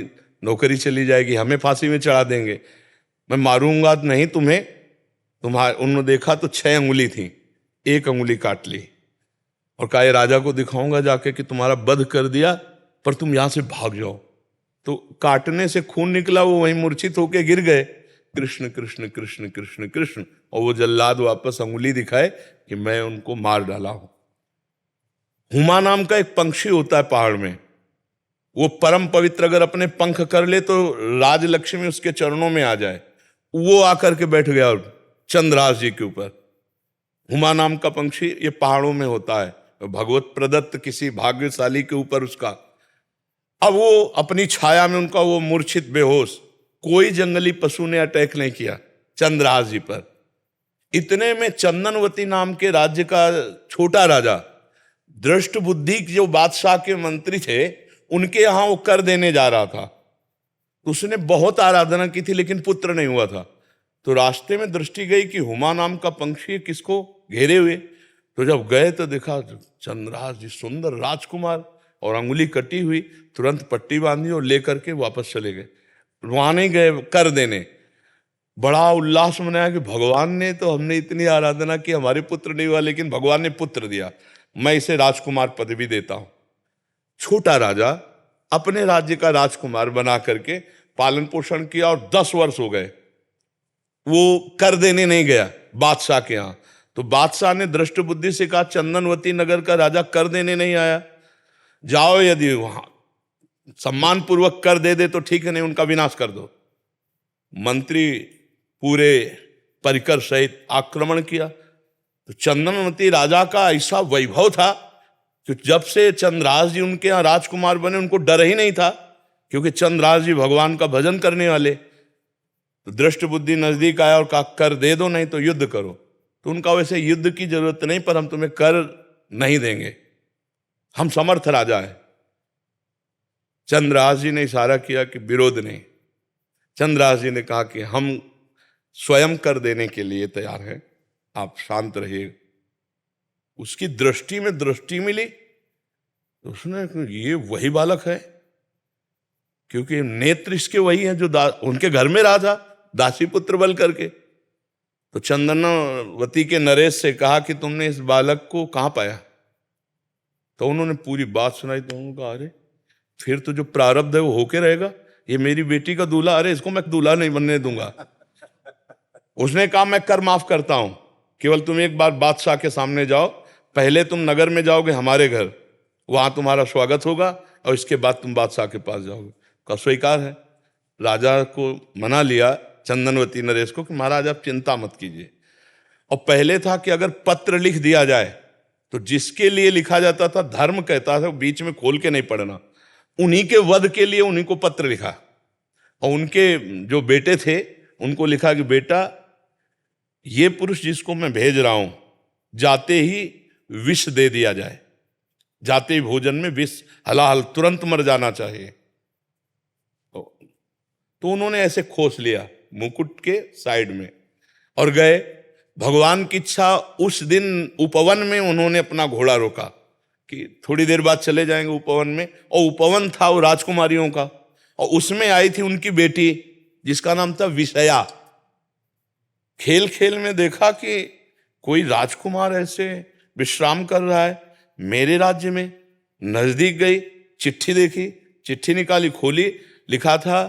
नौकरी चली जाएगी, हमें फांसी में चढ़ा देंगे। मैं मारूंगा नहीं तुम्हें। उन्होंने देखा तो 6 अंगुली थी, 1 अंगुली काट ली और कहा राजा को दिखाऊंगा जाके कि तुम्हारा वध कर दिया, पर तुम यहां से भाग जाओ। तो काटने से खून निकला, वो वहीं मूर्छित होके गिर गए। कृष्ण कृष्ण कृष्ण कृष्ण कृष्ण, और वो जल्लाद वापस अंगुली दिखाए कि मैं उनको मार डाला हूं। हुमा नाम का एक पंक्षी होता है पहाड़ में, वो परम पवित्र, अगर अपने पंख कर ले तो राजलक्ष्मी उसके चरणों में आ जाए। वो आकर के बैठ गया चंद्रहास जी के ऊपर। हुमा नाम का पंक्षी ये पहाड़ों में होता है, भगवत प्रदत्त किसी भाग्यशाली के ऊपर उसका। अब वो अपनी छाया में, उनका वो मूर्छित बेहोश, कोई जंगली पशु ने अटैक नहीं किया चंद्रहास जी पर। इतने में चंदनवती नाम के राज्य का छोटा राजा, दृष्ट बुद्धि जो बादशाह के मंत्री थे, उनके यहां वो कर देने जा रहा था। उसने बहुत आराधना की थी लेकिन पुत्र नहीं हुआ था। तो रास्ते में दृष्टि गई कि हुमा नाम का पंक्षी किसको घेरे हुए। तो जब गए तो देखा चंद्रहास जी सुंदर राजकुमार और अंगुली कटी हुई, तुरंत पट्टी बांधी और लेकर के वापस चले गए। वहां नहीं गए कर देने। बड़ा उल्लास मनाया कि भगवान ने तो, हमने इतनी आराधना की, हमारे पुत्र नहीं हुआ लेकिन भगवान ने पुत्र दिया, मैं इसे राजकुमार पदवी देता हूं। छोटा राजा अपने राज्य का राजकुमार बना करके पालन पोषण किया और 10 वर्ष हो गए वो कर देने नहीं गया बादशाह के यहां। तो बादशाह ने दृष्ट बुद्धि से कहा चंदनवती नगर का राजा कर देने नहीं आया, जाओ यदि वहां सम्मान पूर्वक कर दे तो ठीक है, नहीं उनका विनाश कर दो। मंत्री पूरे परिकर सहित आक्रमण किया। तो चंदनवती राजा का ऐसा वैभव था कि जब से चंद्रहास जी उनके यहाँ राजकुमार बने उनको डर ही नहीं था, क्योंकि चंद्रहास जी भगवान का भजन करने वाले। तो दृष्ट बुद्धि नजदीक आया और कहा कर दे दो नहीं तो युद्ध करो। तो उनका वैसे युद्ध की जरूरत नहीं, पर हम तुम्हें कर नहीं देंगे, हम समर्थ राजा हैं। चंद्रहास जी ने इशारा किया कि विरोध नहीं। चंद्रहास जी ने कहा कि हम स्वयं कर देने के लिए तैयार हैं, आप शांत रहिए। उसकी दृष्टि में दृष्टि मिली तो उसने कहा, ये वही बालक है, क्योंकि नेत्र इसके वही है जो उनके घर में रहा था दासी पुत्र बल करके। तो चंदनवती के नरेश से कहा कि तुमने इस बालक को कहां पाया। तो उन्होंने पूरी बात सुनाई। तो उन्होंने कहा अरे फिर तो जो प्रारब्ध है वो होके रहेगा, ये मेरी बेटी का दूल्हा, अरे इसको मैं दूल्हा नहीं बनने दूंगा। उसने कहा मैं कर माफ करता हूं, केवल तुम एक बार बादशाह के सामने जाओ, पहले तुम नगर में जाओगे हमारे घर, वहां तुम्हारा स्वागत होगा और इसके बाद तुम बादशाह के पास जाओगे। का स्वीकार है। राजा को मना लिया चंदनवती नरेश को कि महाराज आप चिंता मत कीजिए। और पहले था कि अगर पत्र लिख दिया जाए तो जिसके लिए लिखा जाता था धर्म कहता था बीच में खोल के नहीं पढ़ना, उन्हीं के वध के लिए उन्हीं को पत्र लिखा। और उनके जो बेटे थे उनको लिखा कि बेटा ये पुरुष जिसको मैं भेज रहा हूं जाते ही विष दे दिया जाए, जाते ही भोजन में विष, हलाहल तुरंत मर जाना चाहिए। तो उन्होंने ऐसे खोस लिया मुकुट के साइड में और गए। भगवान की इच्छा उस दिन उपवन में उन्होंने अपना घोड़ा रोका कि थोड़ी देर बाद चले जाएंगे उपवन में। और उपवन था वो राजकुमारियों का, और उसमें आई थी उनकी बेटी जिसका नाम था विषया। खेल खेल में देखा कि कोई राजकुमार ऐसे विश्राम कर रहा है मेरे राज्य में। नजदीक गई, चिट्ठी देखी, चिट्ठी निकाली, खोली, लिखा था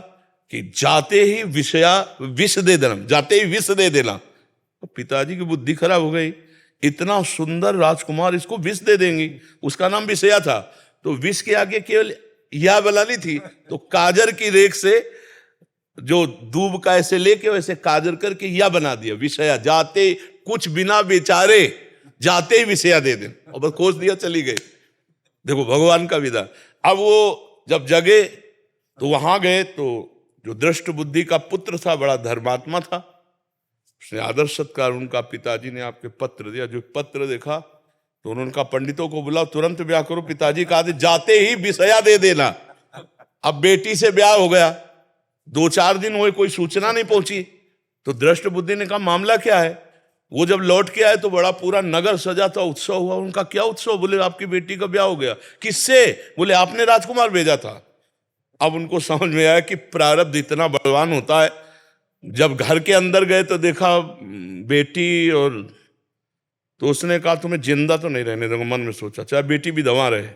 कि जाते ही विषया विष दे देना, जाते ही विष दे देना। तो पिताजी की बुद्धि खराब हो गई, इतना सुंदर राजकुमार इसको विष दे देंगी। उसका नाम विषया था, तो विष के आगे केवल या बनानी थी, तो काजर की रेख से जो दूब का ऐसे लेके वैसे काजर करके या बना दिया विषया। जाते कुछ बिना बेचारे जाते ही विषया दे दे, और बस खोज दिया, चली गई। देखो भगवान का विधान। अब वो जब जगे तो वहां गए तो जो दृष्ट बुद्धि का पुत्र था बड़ा धर्मात्मा था, उसने आदर सत्कार, उनका पिताजी ने आपके पत्र दिया। जो पत्र देखा तो उन्होंने कहा पंडितों को बुलाओ, तुरंत ब्याह करो। पिताजी कहा जाते ही विषया दे देना। अब बेटी से ब्याह हो गया, 2-4 दिन हुए, कोई सूचना नहीं पहुंची। तो दृष्ट बुद्धि ने कहा मामला क्या है। वो जब लौट के आए तो बड़ा पूरा नगर सजा था, उत्सव हुआ। उनका क्या उत्सव। बोले आपकी बेटी का ब्याह हो गया। किससे। बोले आपने राजकुमार भेजा था। अब उनको समझ में आया कि प्रारब्ध इतना बलवान होता है। जब घर के अंदर गए तो देखा बेटी, और तो उसने कहा तुम्हें जिंदा तो नहीं रहने दूंगा। मन में सोचा चाहे बेटी भी दवा रहे।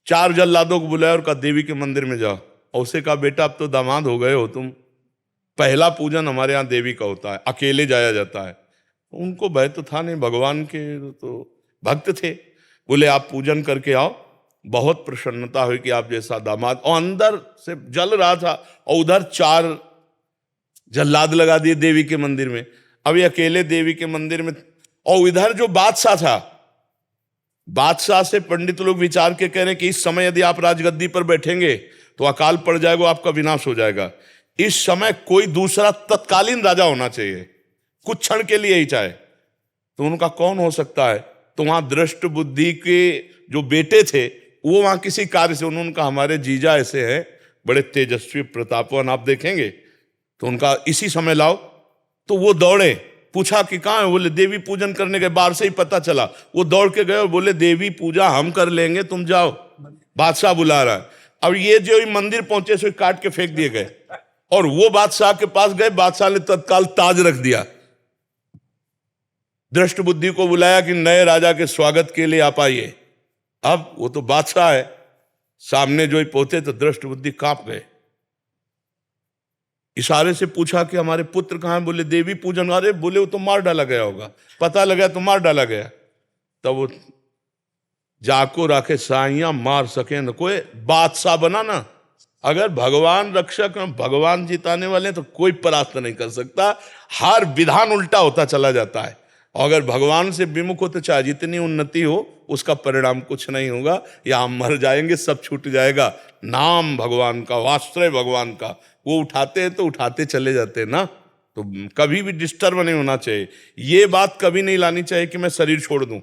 4 जल्लादों को बुलाया और कहा देवी के मंदिर में जाओ। और उसे कहा बेटा अब तो दामाद हो गए हो तुम, पहला पूजन हमारे यहाँ देवी का होता है, अकेले जाया जाता है। उनको भय तो था नहीं, भगवान के तो भक्त थे। बोले आप पूजन करके आओ, बहुत प्रसन्नता हुई कि आप जैसा दामाद। और अंदर से जल रहा था और उधर 4 जल्लाद लगा दिए देवी के मंदिर में। अभी अकेले देवी के मंदिर में, और इधर जो बादशाह था, बादशाह से पंडित लोग विचार के कह रहे हैं कि इस समय यदि आप राजगद्दी पर बैठेंगे तो अकाल पड़ जाएगा, आपका विनाश हो जाएगा। इस समय कोई दूसरा तत्कालीन राजा होना चाहिए, कुछ क्षण के लिए ही चाहे। तो उनका कौन हो सकता है। तो वहां दृष्ट बुद्धि के जो बेटे थे वो वहां किसी कार्य से, उन्होंने कहा हमारे जीजा ऐसे हैं बड़े तेजस्वी प्रतापवान, आप देखेंगे तो उनका इसी समय लाओ। तो वो दौड़े, पूछा कि कहाँ है, बोले देवी पूजन करने गए, बाहर से ही पता चला। वो दौड़ के गए और बोले देवी पूजा हम कर लेंगे, तुम जाओ, बादशाह बुला रहा है। अब ये जो मंदिर पहुंचे सो काट के फेंक दिए गए, और वो बादशाह के पास गए, बादशाह ने तत्काल ताज रख दिया। दृष्ट बुद्धि को बुलाया कि नए राजा के स्वागत के लिए आप आइए। अब वो तो बादशाह है, सामने जो ही पहुंचे तो दृष्ट बुद्धि कांप गए। इशारे से पूछा कि हमारे पुत्र कहाँ हैं, बोले देवी पूजन। अरे बोले वो तो मार डाला गया होगा, पता लगा तो मार डाला गया। तब वो जाको राखे साइया मार सके न कोई, बादशाह बना ना। अगर भगवान रक्षक, भगवान जिताने वाले तो कोई परास्त नहीं कर सकता। हर विधान उल्टा होता चला जाता है, और अगर भगवान से विमुख हो तो चाहे जितनी उन्नति हो उसका परिणाम कुछ नहीं होगा, या हम मर जाएंगे, सब छूट जाएगा। नाम भगवान का, आश्रय भगवान का, वो उठाते हैं तो उठाते चले जाते हैं ना। तो कभी भी डिस्टर्ब नहीं होना चाहिए। ये बात कभी नहीं लानी चाहिए कि मैं शरीर छोड़ दूं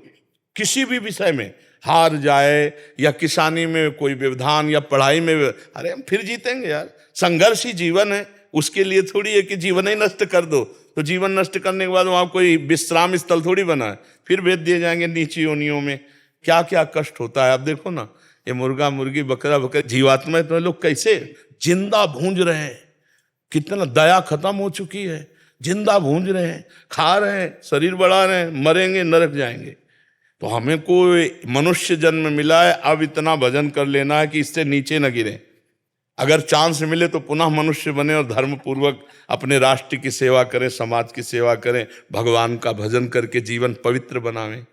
किसी भी विषय में, हार जाए या किसानी में कोई व्यवधान या पढ़ाई में। अरे हम फिर जीतेंगे यार, संघर्ष ही जीवन है। उसके लिए थोड़ी है कि जीवन ही नष्ट कर दो, तो जीवन नष्ट करने के बाद वहां कोई विश्राम स्थल थोड़ी बना है, फिर भेज दिए जाएंगे नीची योनियों में। क्या क्या कष्ट होता है। आप देखो ना, ये मुर्गा मुर्गी बकरा बकरा जीवात्मा तो लोग कैसे जिंदा भूंज रहे हैं, कितना दया खत्म हो चुकी है, जिंदा भूंज रहे हैं, खा रहे हैं, शरीर बढ़ा रहे हैं, मरेंगे, नरक जाएंगे। तो हमें कोई मनुष्य जन्म मिला है, अब इतना भजन कर लेना है कि इससे नीचे न गिरे। अगर चांस मिले तो पुनः मनुष्य बने और धर्म पूर्वक अपने राष्ट्र की सेवा करें, समाज की सेवा करें, भगवान का भजन करके जीवन पवित्र बनावें।